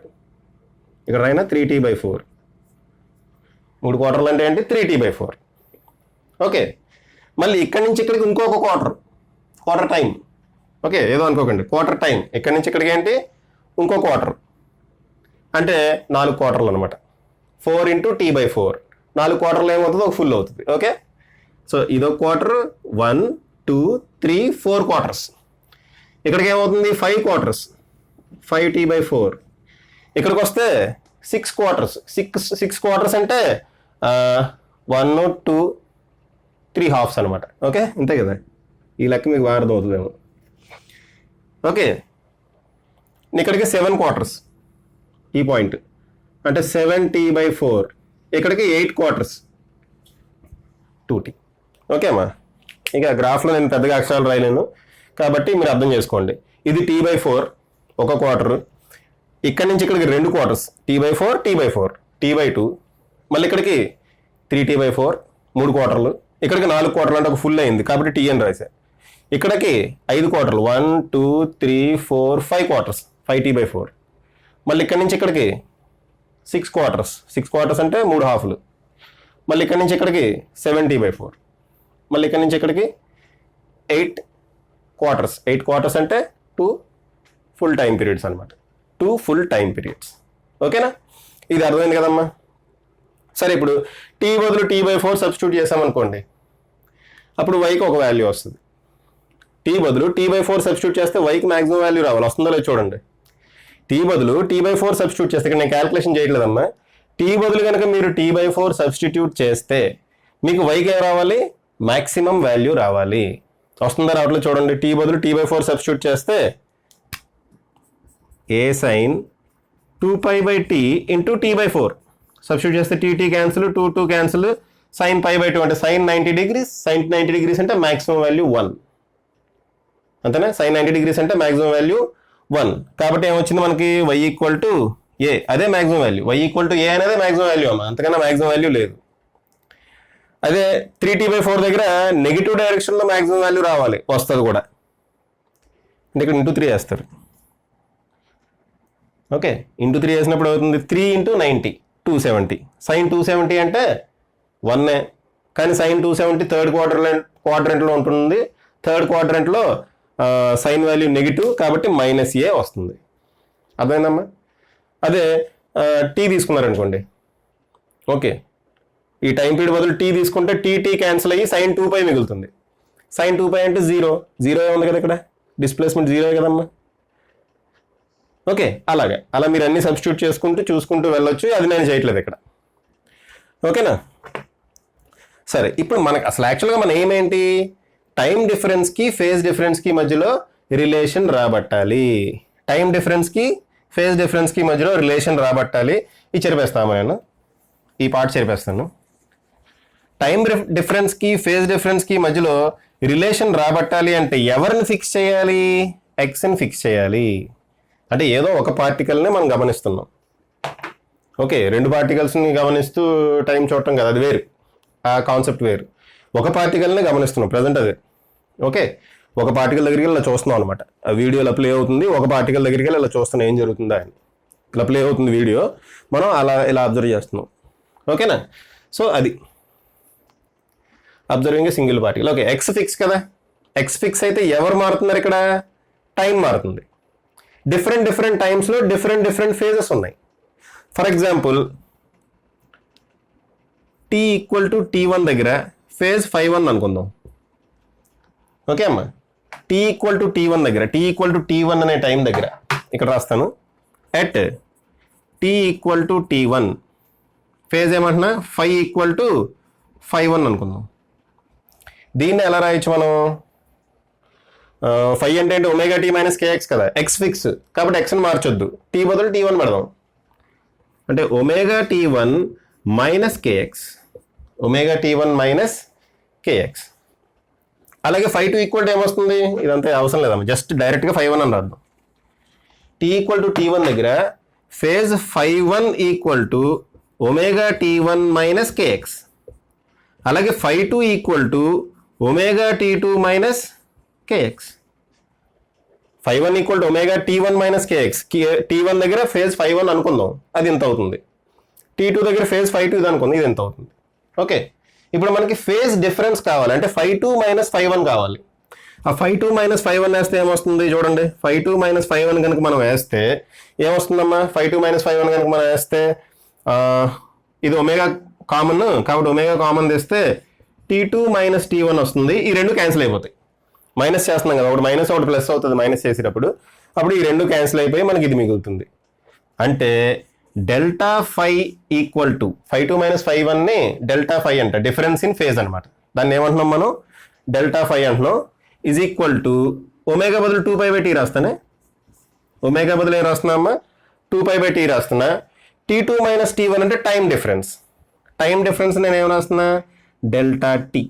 ఇక్కడ అయినా 3T/4. మూడు క్వార్టర్లు అంటే ఏంటి? 3T/4. ఓకే, మళ్ళీ ఇక్కడి నుంచి ఇక్కడికి ఇంకొక క్వార్టర్ టైం, ఓకే, ఏదో అనుకోకండి, క్వార్టర్ టైం. ఇక్కడి నుంచి ఇక్కడికి ఏంటి, ఇంకో క్వార్టర్, అంటే 4 క్వార్టర్లు అనమాట. 4 × t/4, 4 క్వార్టర్లు ఏమవుతుందో ఒక ఫుల్ అవుతుంది. ఓకే, సో ఇదో క్వార్టర్, 1 2 3 4 క్వార్టర్స్. ఇక్కడికి ఏమవుతుంది, 5 క్వార్టర్స్, 5t/4. ఇక్కడికి వస్తే 6 క్వార్టర్స్, 6 క్వార్టర్స్ అంటే 1 2 3 హాఫ్స్ అనమాట. ఓకే, అంతే కదా, ఈ లెక్క మీకు బాగా అర్థం అవుతుందేమో. ఓకే, ఇక్కడికి 7 క్వార్టర్స్, ఈ పాయింట్ అంటే 7t/4. ఇక్కడికి 8 క్వార్టర్స్, 2t. ఓకే అమ్మా, ఇక గ్రాఫ్లో నేను పెద్దగా అక్షరాలు రాయలేను కాబట్టి మీరు అర్థం చేసుకోండి. ఇది t/4 ఒక క్వార్టర్, ఇక్కడి నుంచి ఇక్కడికి 2 క్వార్టర్స్, t/4 t/4 t/2, మళ్ళీ ఇక్కడికి 3t/4 3 క్వార్టర్లు, ఇక్కడికి 4 క్వార్టర్లు అంటే ఒక ఫుల్ అయింది కాబట్టి టీ అని రాసా. ఇక్కడికి 5 క్వార్టర్లు, 1 2 3 4 5 క్వార్టర్స్, 5t/4. మళ్ళీ ఇక్కడి నుంచి ఇక్కడికి 6 క్వార్టర్స్, 6 క్వార్టర్స్ అంటే 3 హాఫ్లు. మళ్ళీ ఇక్కడి నుంచి ఇక్కడికి 7t/4. మళ్ళీ ఇక్కడి నుంచి ఇక్కడికి 8 క్వార్టర్స్, 8 క్వార్టర్స్ అంటే 2 ఫుల్ టైం పీరియడ్స్ అనమాట, 2 ఫుల్ టైం పీరియడ్స్. ఓకేనా, ఇది అర్థమైంది కదమ్మా. సరే, ఇప్పుడు టీ బదులు t/4 సబ్స్టిట్యూట్ చేసామనుకోండి, అప్పుడు వైకి ఒక వాల్యూ వస్తుంది. టీ బదులు t/4 సబ్స్టిట్యూట్ చేస్తే వైకి మ్యాక్సిమం వాల్యూ రావాలి, వస్తుందో లేదు చూడండి. టీ బదులు t/4 సబ్స్టిట్యూట్ చేస్తే, ఇక్కడ నేను క్యాలిక్యులేషన్ చేయట్లేదమ్మా, టీ బదులు కనుక మీరు t/4 సబ్స్టిట్యూట్ చేస్తే మీకు వైకి ఏం రావాలి, మ్యాక్సిమం వాల్యూ రావాలి. వస్తుందా రావట్లేదు చూడండి. టీ బదులు t/4 సబ్స్టిట్యూట్ చేస్తే a sin 2π/t × t/4 substitute చేస్తే t క్యాన్సిల్, 2 క్యాన్సిల్, sin π/2 అంటే sin 90 degrees, sin 90 degrees అంటే మ్యాక్సిమం వాల్యూ 1, అంతేనా. sin 90 degrees అంటే మ్యాక్సిమం వాల్యూ 1, కాబట్టి ఏమొచ్చింది మనకి, y = a, అదే మ్యాక్సిమం వాల్యూ. y = a అనేది మ్యాక్సిమం వాల్యూ అమ్మా, అంతకన్నా మ్యాక్సిమం వాల్యూ లేదు. అదే 3t/4 దగ్గర నెగిటివ్ డైరెక్షన్లో మ్యాక్సిమం వాల్యూ రావాలి, వస్తుంది కూడా, అంటే ఇక్కడ × 3 వేస్తారు. ఓకే, × 3 వేసినప్పుడు అవుతుంది 3 × 90 270. sin 270 అంటే 1, కానీ sin 270 థర్డ్ క్వాడ్రంట్లో ఉంటుంది. థర్డ్ క్వాడ్రంట్లో సైన్ వాల్యూ నెగిటివ్ కాబట్టి -a వస్తుంది. అర్థమైందమ్మా. అదే టీ తీసుకున్నారనుకోండి, ఓకే, ఈ టైం పీరియడ్ బదులు టీ తీసుకుంటే టీ క్యాన్సిల్ అయ్యి sin 2π మిగులుతుంది. sin 2π అంటే 0 ఉంది కదా, ఇక్కడ డిస్ప్లేస్మెంట్ 0 కదమ్మా. ఓకే, అలా మీరు అన్ని సబ్స్టిట్యూట్ చూసుకుంటూ వెళ్ళొచ్చు, అది నేను చేయట్లేదు ఇక్కడ. ఓకేనా. సరే, ఇప్పుడు మనకు అసలు యాక్చువల్గా మన ఏమేంటి, టైం డిఫరెన్స్కి ఫేజ్ డిఫరెన్స్కి మధ్యలో రిలేషన్ రాబట్టాలి. టైం డిఫరెన్స్కి ఫేజ్ డిఫరెన్స్కి మధ్యలో రిలేషన్ రాబట్టాలి. ఇది చెరిపేస్తాము, నేను ఈ పార్ట్ చెరిపేస్తాను. టైం డిఫరెన్స్కి ఫేజ్ డిఫరెన్స్కి మధ్యలో రిలేషన్ రాబట్టాలి అంటే ఎవరిని ఫిక్స్ చేయాలి, ఎక్స్ని ఫిక్స్ చేయాలి. అంటే ఏదో ఒక పార్టికల్ని మనం గమనిస్తున్నాం. ఓకే, 2 పార్టికల్స్ని గమనిస్తూ టైం చూడటం కదా, అది వేరు, ఆ కాన్సెప్ట్ వేరు. ఒక పార్టికల్ని గమనిస్తున్నాం ప్రజెంట్, అదే. ఓకే, ఒక పార్టికల్ దగ్గరికి వెళ్ళి ఇలా చూస్తున్నాం అనమాట, ఆ వీడియో ఇలా ప్లే అవుతుంది. ఒక పార్టికల్ దగ్గరికి వెళ్ళి ఇలా చూస్తున్నాం ఏం జరుగుతుందా అని, ఇలా ప్లే అవుతుంది వీడియో, మనం ఇలా అబ్జర్వ్ చేస్తున్నాం. ఓకేనా. సో అది observing single particle. Okay, X fix కదా, ఎక్స్ ఫిక్స్ అయితే ఎవరు మారుతున్నారు ఇక్కడ, టైం మారుతుంది. డిఫరెంట్ టైమ్స్లో డిఫరెంట్ ఫేజెస్ ఉన్నాయి. ఫర్ ఎగ్జాంపుల్ t = t1 దగ్గర ఫేజ్ 5-1 అనుకుందాం. ఓకే అమ్మా, t = t1 దగ్గర, t = t1 అనే టైం దగ్గర ఇక్కడ రాస్తాను, ఎట్ t = t1 ఫేజ్ ఏమంటున్నా 5 = 5-1 అనుకుందాం. దీన్ని ఎలా రాయొచ్చు మనం, 5 అంటే ωt - kx కదా, ఎక్స్ ఫిక్స్ కాబట్టి ఎక్స్ని మార్చొద్దు, t బదులు t1 పెడదాం. అంటే ωt1 - kx, ωt1 - kx. అలాగే 5 ఏమొస్తుంది, ఇదంతా అవసరం లేదమ్మా, జస్ట్ డైరెక్ట్గా 5-1 అని రాద్దాం. t = t1 దగ్గర ఫేజ్ 5-1 = ωt1 - kx. అలాగే 5-2 = ωt2 - kx. 5-1 = ωt1 - kx. t1 దగ్గర ఫేజ్ 5-1 అనుకుందాం, అది ఎంత అవుతుంది. t2 దగ్గర ఫేజ్ 5-2 ఇది అనుకుందాం, ఇది ఎంత అవుతుంది. ఓకే, ఇప్పుడు మనకి ఫేజ్ డిఫరెన్స్ కావాలి, అంటే 5-2 - 5-1 కావాలి. ఆ 5-2 మైనస్ 5-1 వేస్తే ఏమొస్తుంది చూడండి. 5-2 మైనస్ 5-1 కనుక మనం వేస్తే ఏమొస్తుందమ్మా? 5-2 మైనస్ 5-1 కనుక మనం వేస్తే ఇది ఒమేగా కామన్, కాబట్టి ఒమేగా కామన్ తెస్తే T2 మైనస్ T1 వస్తుంది. ఈ రెండు క్యాన్సిల్ అయిపోతాయి. మైనస్ చేస్తున్నాం కదా, ఒకటి మైనస్ ఒకటి ప్లస్ అవుతుంది మైనస్ చేసేటప్పుడు. అప్పుడు ఈ రెండు క్యాన్సిల్ అయిపోయి మనకి ఇది మిగులుతుంది. అంటే delta phi equal to 5-2 minus 5-1ని డెల్టా ఫై అంట, డిఫరెన్స్ ఇన్ ఫేజ్ అనమాట. దాన్ని ఏమంటున్నాం మనం? డెల్టా ఫై అంటున్నాం. ఈజ్ ఈక్వల్ టు ఒమేగా బదులు 2π/t రాస్తానే. ఒమేగా బదులు ఏం రాస్తున్నామా? 2π/t రాస్తున్నా. T2 మైనస్ T1 అంటే టైం డిఫరెన్స్. టైం డిఫరెన్స్ నేను ఏం రాస్తున్నా? Delta t.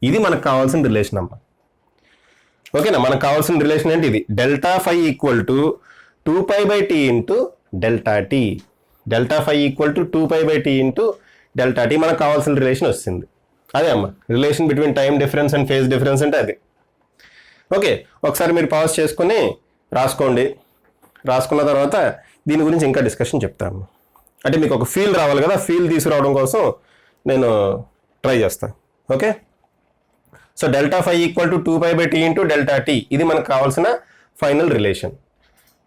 ఇది మనకు కావాల్సిన రిలేషన్ అమ్మా. ఓకేనా? మనకు కావాల్సిన రిలేషన్ ఏంటి? ఇది delta phi equal to 2π/t into delta t. Delta phi equal to 2π/t into delta t. మనకు కావాల్సిన రిలేషన్ వస్తుంది. అదే అమ్మా relation between time difference and phase difference అంటే అది. ఓకే, ఒకసారి మీరు పాజ్ చేసుకొని రాసుకోండి. రాసుకున్న తర్వాత దీని గురించి ఇంకా డిస్కషన్ చెప్తాను. అంటే మీకు ఒక ఫీల్ రావాలి కదా, ఫీల్ తీసుకురావడం కోసం నేను ట్రై చేస్తాను. Okay, so delta phi equal to 2π/t into delta t. ఇది మనకు కావాల్సిన ఫైనల్ రిలేషన్.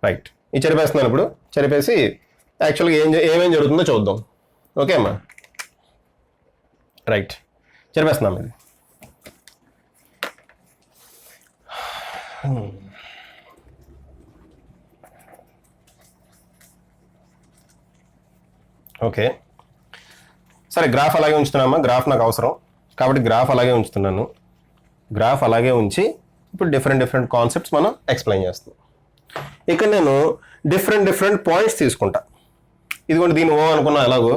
రైట్, ఇది చెరిపేస్తున్నాను. ఇప్పుడు చెరిపేసి యాక్చువల్గా ఏమేం జరుగుతుందో చూద్దాం. ఓకే అమ్మా, రైట్, చెరిపేస్తున్నాం ఇది. ఓకే, సరే గ్రాఫ్ అలాగే ఉంచుతున్నామా. గ్రాఫ్ నాకు అవసరం కాబట్టి గ్రాఫ్ అలాగే ఉంచుతున్నాను. గ్రాఫ్ అలాగే ఉంచి ఇప్పుడు డిఫరెంట్ కాన్సెప్ట్స్ మనం ఎక్స్ప్లెయిన్ చేస్తాం. ఇక్కడ నేను డిఫరెంట్ పాయింట్స్ తీసుకుంటా. ఇదిగోండి, దీన్ని ఓ అనుకున్నా, ఎలాగో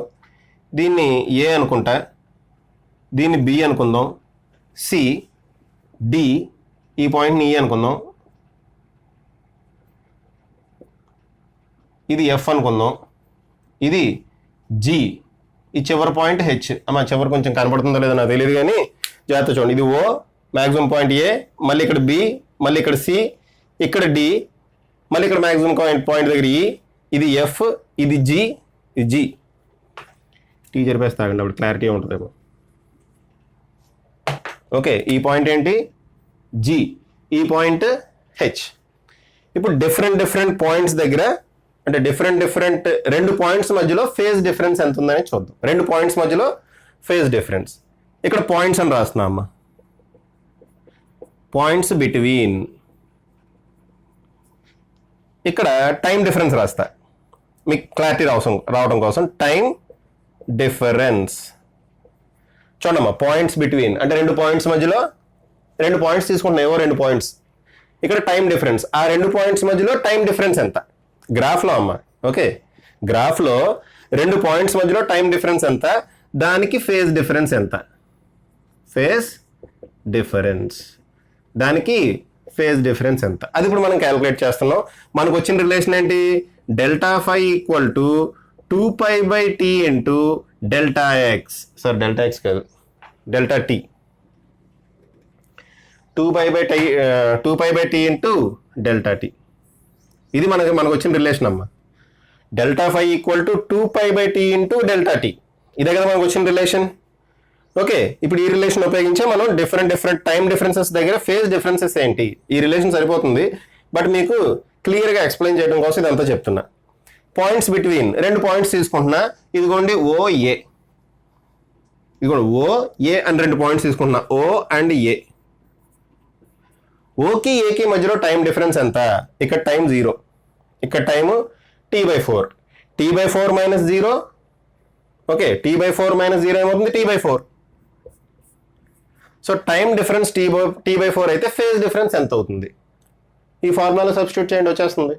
దీన్ని ఏ అనుకుంటా, దీన్ని బి అనుకుందాం, సి, డి, ఈ పాయింట్ని ఈ అనుకుందాం, ఇది ఎఫ్ అనుకుందాం, ఇది జి, ఈ చివరి పాయింట్ హెచ్. అమ్మా చివరి కొంచెం కనపడుతుందో లేదో నాకు తెలియదు కానీ జాగ్రత్త చూడండి. ఇది ఓ, మ్యాక్సిమం పాయింట్ ఏ, మళ్ళీ ఇక్కడ బి, మళ్ళీ ఇక్కడ సి, ఇక్కడ డి, మళ్ళీ ఇక్కడ మ్యాక్సిమం పాయింట్ దగ్గర ఈ, ఇది ఎఫ్, ఇది జి, ఇది జి. టీ జరిపేస్తాగండి, అప్పుడు క్లారిటీ ఉంటుందేమో. ఓకే, ఈ పాయింట్ ఏంటి? జి, ఈ పాయింట్ హెచ్. ఇప్పుడు డిఫరెంట్ పాయింట్స్ దగ్గర అంటే డిఫరెంట్ రెండు పాయింట్స్ మధ్యలో ఫేజ్ డిఫరెన్స్ ఎంత ఉందని చూద్దాం. రెండు పాయింట్స్ మధ్యలో ఫేజ్ డిఫరెన్స్. ఇక్కడ పాయింట్స్ అని రాస్తున్నా అమ్మా. పాయింట్స్ బిట్వీన్, ఇక్కడ టైం డిఫరెన్స్ రాస్తా మీకు క్లారిటీ రావడం కోసం. టైం డిఫరెన్స్ చూడమ్మా. పాయింట్స్ బిట్వీన్ అంటే రెండు పాయింట్స్ మధ్యలో, రెండు పాయింట్స్ తీసుకుంటున్నాం, ఏవో రెండు పాయింట్స్. ఇక్కడ టైం డిఫరెన్స్, ఆ రెండు పాయింట్స్ మధ్యలో టైం డిఫరెన్స్ ఎంత గ్రాఫ్లో అమ్మా. ఓకే, గ్రాఫ్లో రెండు పాయింట్స్ మధ్యలో టైం డిఫరెన్స్ ఎంత, దానికి ఫేజ్ డిఫరెన్స్ ఎంత, ఫేజ్ డిఫరెన్స్, దానికి ఫేజ్ డిఫరెన్స్ ఎంత, అది ఇప్పుడు మనం క్యాలిక్యులేట్ చేస్తున్నాం. మనకు వచ్చిన రిలేషన్ ఏంటి? Delta phi equal to 2π/t into delta x. Sir delta x కాదు, delta t. 2π/t into delta t. ఇది మనకు వచ్చిన రిలేషన్ అమ్మా. Delta phi equal to 2π/t into delta t. ఇదే కదా మనకు వచ్చిన రిలేషన్. ఓకే, ఇప్పుడు ఈ రిలేషన్ ఉపయోగించే మనం డిఫరెంట్ టైం డిఫరెన్సెస్ దగ్గర ఫేజ్ డిఫరెన్సెస్ ఏంటి, ఈ రిలేషన్ సరిపోతుంది. బట్ మీకు క్లియర్గా ఎక్స్ప్లెయిన్ చేయడం కోసం ఇదంతా చెప్తున్నా. పాయింట్స్ బిట్వీన్ రెండు పాయింట్స్ తీసుకుంటున్నా. ఇదిగోండి ఓఏ, ఇదిగోండి ఓఏ అని రెండు పాయింట్స్ తీసుకుంటున్నా, ఓ అండ్ ఏ. ఓకి ఏకి మధ్యలో టైం డిఫరెన్స్ ఎంత? ఇక్కడ టైం 0, ఇక్కడ time T/4. T/4 minus 0. Okay, T/4 minus 0 ఏమవుతుంది? T/4. So time difference T/4 అయితే ఫేజ్ డిఫరెన్స్ ఎంత అవుతుంది? ఈ ఫార్ములాలో సబ్స్టిట్యూట్ చేయండి, వచ్చేస్తుంది.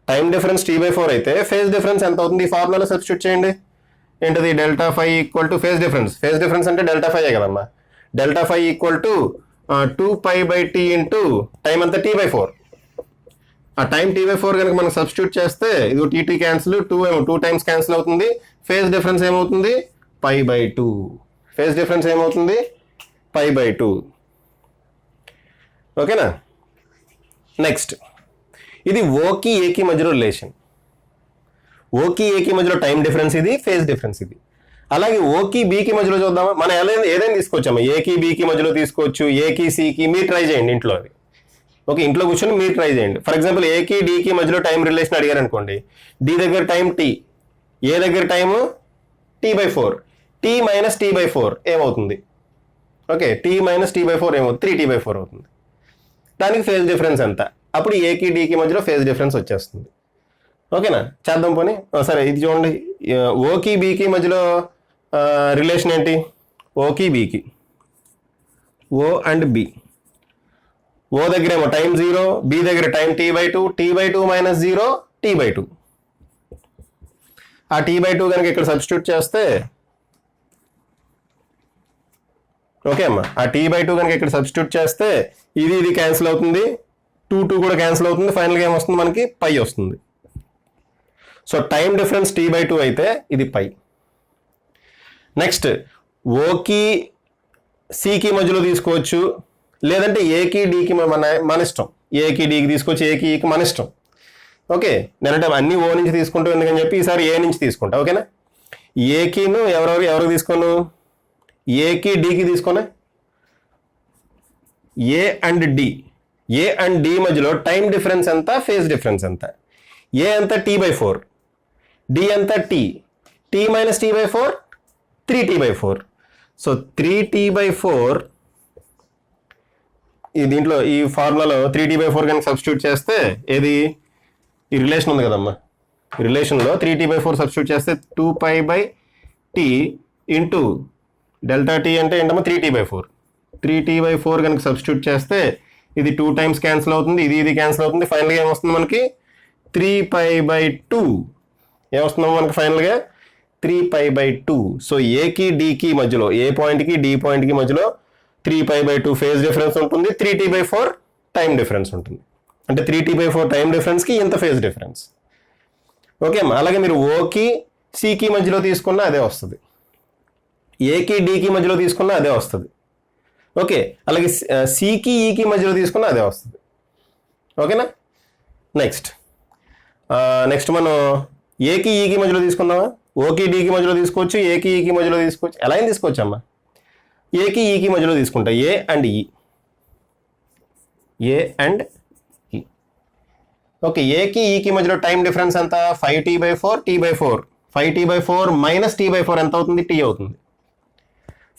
టైం డిఫరెన్స్ T/4 అయితే ఫేజ్ డిఫరెన్స్ ఎంత అవుతుంది? ఈ ఫార్ములాలో సబ్స్టిట్యూట్ చేయండి. ఏంటది? Delta phi equal to phase difference. Phase difference అంటే డెల్టా ఫై కదమ్మా. Delta phi equal to 2π/t into time అంతా T/4. ఆ టైం T/4 కనుక మనం సబ్స్టిట్యూట్ చేస్తే ఇది టీ క్యాన్సిల్, 2 టైమ్స్ క్యాన్సిల్ అవుతుంది. ఫేజ్ డిఫరెన్స్ ఏమవుతుంది? π/2. ఫేజ్ డిఫరెన్స్ ఏమవుతుంది? π/2. ఓకేనా? నెక్స్ట్, ఇది ఓకి ఏకి మధ్యలో రిలేషన్. ఓకి ఏకి మధ్యలో టైం డిఫరెన్స్ ఇది, ఫేజ్ డిఫరెన్స్ ఇది. అలాగే ఓకి బీకి మధ్యలో చూద్దామా, మనం ఏదైనా తీసుకోవచ్చామా, ఏకి బీకి మధ్యలో తీసుకోవచ్చు, ఏకి సికి, మీరు ట్రై చేయండి ఇంట్లో అది. ఓకే, ఇంట్లో కూర్చొని మీరు ట్రై చేయండి. ఫర్ ఎగ్జాంపుల్ ఏకి డీకి మధ్యలో టైం రిలేషన్ అడిగారు అనుకోండి, డి దగ్గర టైం టీ, ఏ దగ్గర టైము T/4, T - T/4 ఏమవుతుంది? ఓకే, T - T/4 ఏమవుతుంది? 3T/4 అవుతుంది. దానికి ఫేజ్ డిఫరెన్స్ ఎంత? అప్పుడు ఏకి డీకి మధ్యలో ఫేజ్ డిఫరెన్స్ వచ్చేస్తుంది. ఓకేనా, చేద్దాం పోనీ. సరే ఇది చూడండి, ఓకి బీకి మధ్యలో రిలేషన్ ఏంటి? ఓకి బీకి, ఓ అండ్ బి. ఓ దగ్గర ఏమో టైం 0, బి దగ్గర టైం T/2, T/2 - 0 T/2. ఆ T/2 కనుక ఇక్కడ సబ్స్టిట్యూట్ చేస్తే, ఓకే అమ్మా, ఆ T/2 కనుక ఇక్కడ సబ్స్టిట్యూట్ చేస్తే ఇది క్యాన్సిల్ అవుతుంది, 2 కూడా క్యాన్సిల్ అవుతుంది, ఫైనల్గా ఏమొస్తుంది మనకి? పై వస్తుంది. సో టైం డిఫరెన్స్ T/2 అయితే ఇది పై. నెక్స్ట్ ఓకి సికి మధ్యలో తీసుకోవచ్చు, లేదంటే ఏకి డీకి మన ఇష్టం. ఏకి డీకి తీసుకోవచ్చు, ఏకి ఈకి మన ఇష్టం. ఓకే, నేనంటే అన్ని ఓ నుంచి తీసుకుంటాం ఎందుకని చెప్పి ఈసారి ఏ నుంచి తీసుకుంటా. ఓకేనా, ఏకిను ఎవరికి తీసుకోను? ఏకి డీకి తీసుకున్నా. ఏ అండ్ డి మధ్యలో టైం డిఫరెన్స్ ఎంత, ఫేజ్ డిఫరెన్స్ ఎంత? ఏ ఎంత? T/4, డి ఎంత? T - T/4 3T/4. So 3T/4 దీంట్లో ఈ ఫార్ములాలో 3T/4 కనుక సబ్స్టిట్యూట్ చేస్తే ఏది? ఈ రిలేషన్ ఉంది కదమ్మా, ఈ రిలేషన్లో 3T/4 సబ్స్టిట్యూట్ చేస్తే 2π/T ఇంటూ డెల్టా టీ అంటే ఏంటమ్మా? 3T/4. 3T/4 కనుక సబ్స్టిట్యూట్ చేస్తే ఇది 2 టైమ్స్ క్యాన్సిల్ అవుతుంది, ఇది క్యాన్సిల్ అవుతుంది, ఫైనల్గా ఏమొస్తుంది మనకి? 3π/2 ఏమొస్తుందమ్మా మనకి ఫైనల్గా? 3π/2. సో ఏకి డీకి మధ్యలో, ఏ పాయింట్కి డి పాయింట్కి మధ్యలో 3π/2 ఫేజ్ డిఫరెన్స్ ఉంటుంది, 3T/4 టైం డిఫరెన్స్ ఉంటుంది. అంటే 3T/4 టైం డిఫరెన్స్కి ఇంత ఫేజ్ డిఫరెన్స్. ఓకే అమ్మా, అలాగే మీరు ఓకి సికి మధ్యలో తీసుకున్నా అదే వస్తుంది, ఏకి డీకి మధ్యలో తీసుకున్నా అదే వస్తుంది. ఓకే, అలాగే సికి ఈకి మధ్యలో తీసుకున్నా అదే వస్తుంది. ఓకేనా, నెక్స్ట్ మనం ఏకి ఈకి మధ్యలో తీసుకుందామా? ఓకి డీకి మధ్యలో తీసుకోవచ్చు, ఏకి ఈకి మధ్యలో తీసుకోవచ్చు. ఎలా అయినా తీసుకోవచ్చు అమ్మా. ఏకి ఈకి మధ్యలో తీసుకుంటా, ఏ అండ్ ఈ. ఓకే, ఏకి ఈకి మధ్యలో టైం డిఫరెన్స్ ఎంత? 5T/4 T/4. 5T/4 - T/4 ఎంత అవుతుంది? T అవుతుంది.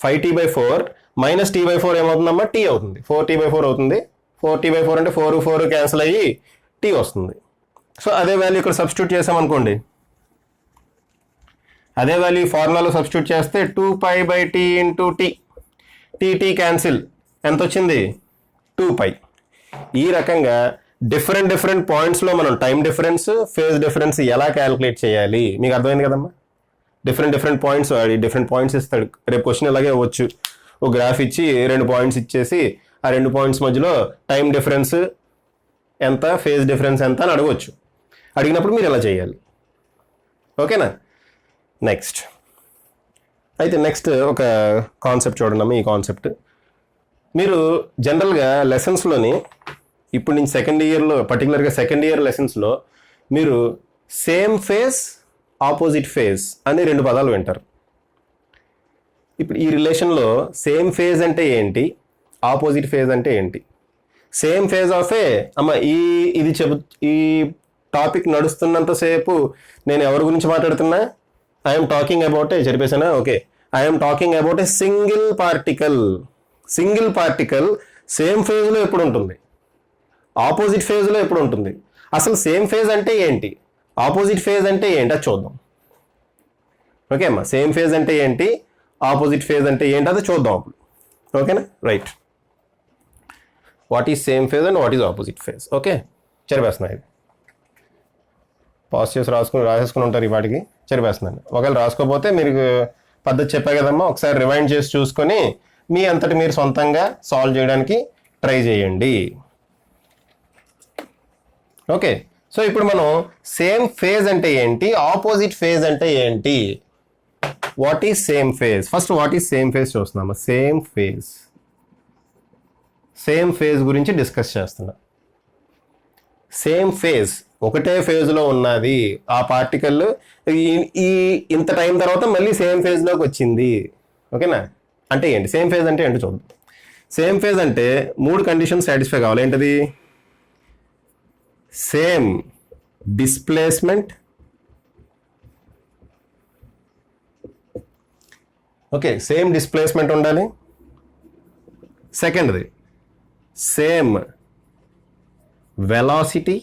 5T/4 - T/4 ఏమవుతుందమ్మా? T అవుతుంది. 4T/4 అవుతుంది. 4T/4 అంటే 4 క్యాన్సిల్ అయ్యి T వస్తుంది. సో అదే వాల్యూ ఇక్కడ సబ్స్టిట్యూట్ చేసామనుకోండి, అదే వాల్యూ ఫార్ములాలో సబ్స్టిట్యూట్ చేస్తే 2π/T ఇంటూ T క్యాన్సిల్ ఎంత వచ్చింది? 2π. ఈ రకంగా డిఫరెంట్ పాయింట్స్లో మనం టైం డిఫరెన్స్, ఫేజ్ డిఫరెన్స్ ఎలా క్యాలిక్యులేట్ చేయాలి మీకు అర్థమైంది కదమ్మా. డిఫరెంట్ పాయింట్స్, డిఫరెంట్ పాయింట్స్ ఇస్తాడు. రేపు క్వశ్చన్ ఇలాగే అవ్వచ్చు, ఒక గ్రాఫ్ ఇచ్చి 2 పాయింట్స్ ఇచ్చేసి ఆ 2 పాయింట్స్ మధ్యలో టైం డిఫరెన్స్ ఎంత, ఫేజ్ డిఫరెన్స్ ఎంత అని అడగవచ్చు. అడిగినప్పుడు మీరు ఎలా చేయాలి. ఓకేనా, నెక్స్ట్ ఒక కాన్సెప్ట్ చూడండి. ఈ కాన్సెప్ట్ మీరు జనరల్గా లెసన్స్లోని ఇప్పుడు నుంచి సెకండ్ ఇయర్లో, పర్టికులర్గా సెకండ్ ఇయర్ లెసన్స్లో మీరు సేమ్ ఫేజ్, ఆపోజిట్ ఫేజ్ అని 2 పదాలు వింటారు. ఇప్పుడు ఈ రిలేషన్లో సేమ్ ఫేజ్ అంటే ఏంటి, ఆపోజిట్ ఫేజ్ అంటే ఏంటి? సేమ్ ఫేజ్ ఆఫ్ ఏ అమ్మ, ఈ టాపిక్ నడుస్తున్నంతసేపు నేను ఎవరి గురించి మాట్లాడుతున్నా? ఐఎమ్ టాకింగ్ అబౌట్ ఏ, చెప్పేసానా? Okay, I'm talking about a single particle same ఫేజ్లో ఎప్పుడు ఉంటుంది, ఆపోజిట్ ఫేజ్లో ఎప్పుడు ఉంటుంది? అసలు సేమ్ ఫేజ్ అంటే ఏంటి, ఆపోజిట్ ఫేజ్ అంటే ఏంటి అది చూద్దాం. ఓకే అమ్మా, సేమ్ ఫేజ్ అంటే ఏంటి, ఆపోజిట్ ఫేజ్ అంటే ఏంటి అది చూద్దాం అప్పుడు. ఓకేనా, right. What is same phase and what is opposite phase? Okay, చెరిపేస్తున్నాయి. పాస్ చేసి రాసేసుకుని ఉంటారు ఈ వాటికి, చెరిపేస్తున్నాను. ఒకవేళ రాసుకోకపోతే మీరు పద్ధతి చెప్పా కదమ్మా, ఒకసారి రివైండ్ చేసి చూసుకొని మీ అంతటి మీరు సొంతంగా సాల్వ్ చేయడానికి ట్రై చేయండి. ఓకే, సో ఇప్పుడు మనం సేమ్ ఫేజ్ అంటే ఏంటి, ఆపోజిట్ ఫేజ్ అంటే ఏంటి, what is same phase? First what is same phase చూస్తున్నామా. సేమ్ ఫేజ్ గురించి డిస్కస్ చేస్తున్నా. సేమ్ ఫేజ్ ఒకటే ఫేజ్లో ఉన్నది ఆ పార్టికల్, ఈ ఇంత టైం తర్వాత మళ్ళీ సేమ్ ఫేజ్లోకి వచ్చింది. ఓకేనా? అంటే ఏంటి సేమ్ ఫేజ్ అంటే ఏంటి చూద్దాం. సేమ్ ఫేజ్ అంటే 3 కండిషన్స్ సాటిస్ఫై కావాలి. ఏంటది? Same displacement, okay, same displacement ఉండాలి. సెకండ్ది సేమ్ వెలాసిటీ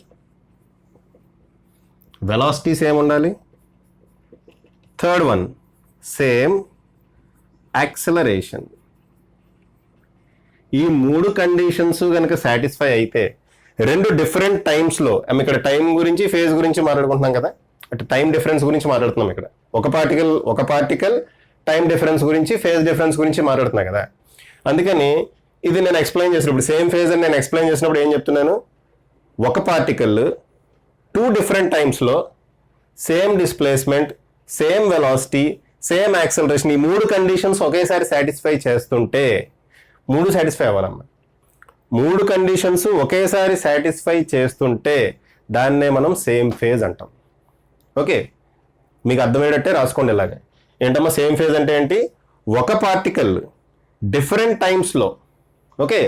సేమ్ ఉండాలి. Third one same acceleration. ఈ 3 కండిషన్స్ కనుక సాటిస్ఫై అయితే 2 డిఫరెంట్ టైమ్స్లో, ఇక్కడ టైం గురించి ఫేజ్ గురించి మాట్లాడుకుంటున్నాం కదా, అంటే టైం డిఫరెన్స్ గురించి మాట్లాడుతున్నాం. ఇక్కడ ఒక పార్టికల్ టైం డిఫరెన్స్ గురించి ఫేజ్ డిఫరెన్స్ గురించి మాట్లాడుతున్నా కదా. అందుకని ఇది నేను ఎక్స్ప్లెయిన్ చేసినప్పుడు, సేమ్ ఫేజ్ అని నేను ఎక్స్ప్లెయిన్ చేసినప్పుడు ఏం చెప్తున్నాను? ఒక పార్టికల్ 2 డిఫరెంట్ టైమ్స్లో same displacement, same velocity, same acceleration, ఈ 3 కండిషన్స్ ఒకేసారి సాటిస్ఫై చేస్తుంటే, 3 సాటిస్ఫై అవ్వాలమ్మా, 3 కండిషన్స్ ఒకేసారి సాటిస్ఫై చేస్తుంటే దాన్నే మనం సేమ్ ఫేజ్ అంటాం. ఓకే, మీకు అర్థమయ్యేటట్టే రాసుకోండి ఇలాగే. ఏంటమ్మా సేమ్ ఫేజ్ అంటే ఏంటి? ఒక పార్టికల్ డిఫరెంట్ టైమ్స్లో, ఓకే,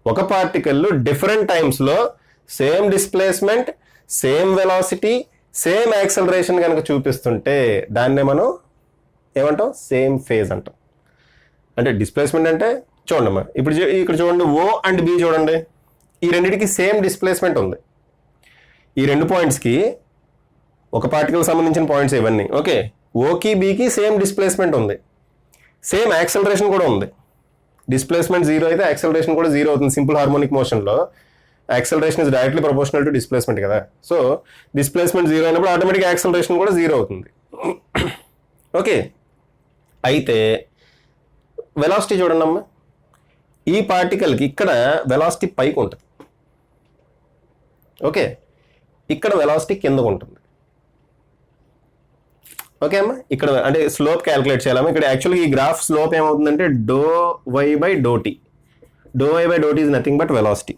ఒక పార్టికల్ డిఫరెంట్ టైమ్స్లో same displacement, same velocity, same acceleration కనుక చూపిస్తుంటే దాన్నే మనం ఏమంటాం? సేమ్ ఫేజ్ అంటాం. అంటే డిస్ప్లేస్మెంట్ అంటే చూడండి అమ్మా, ఇప్పుడు ఇక్కడ చూడండి, ఓ అండ్ బి చూడండి, ఈ రెండింటికి సేమ్ డిస్ప్లేస్మెంట్ ఉంది. ఈ 2 పాయింట్స్కి, ఒక పార్టికల్ సంబంధించిన పాయింట్స్ ఇవన్నీ, ఓకే, ఓకి బీకి సేమ్ డిస్ప్లేస్మెంట్ ఉంది, సేమ్ యాక్సలరేషన్ కూడా ఉంది. డిస్ప్లేస్మెంట్ 0 అయితే యాక్సలరేషన్ కూడా 0 అవుతుంది. సింపుల్ హార్మోనిక్ మోషన్లో acceleration is directly proportional to displacement కదా. సో డిస్ప్లేస్మెంట్ 0 అయినప్పుడు ఆటోమేటిక్గా యాక్సలరేషన్ కూడా 0 అవుతుంది. ఓకే, అయితే వెలాసిటీ చూడండి అమ్మా, ఈ పార్టికల్కి ఇక్కడ వెలాసిటీ పైకి ఉంటుంది, ఓకే, ఇక్కడ వెలాసిటీ కిందకు ఉంటుంది. ఓకే అమ్మా, ఇక్కడ అంటే స్లోప్ క్యాలిక్యులేట్ చేయాలమ్మా. ఇక్కడ యాక్చువల్గా ఈ గ్రాఫ్ స్లోప్ ఏమవుతుందంటే ∂y/∂t. ∂y/∂t is nothing but velocity.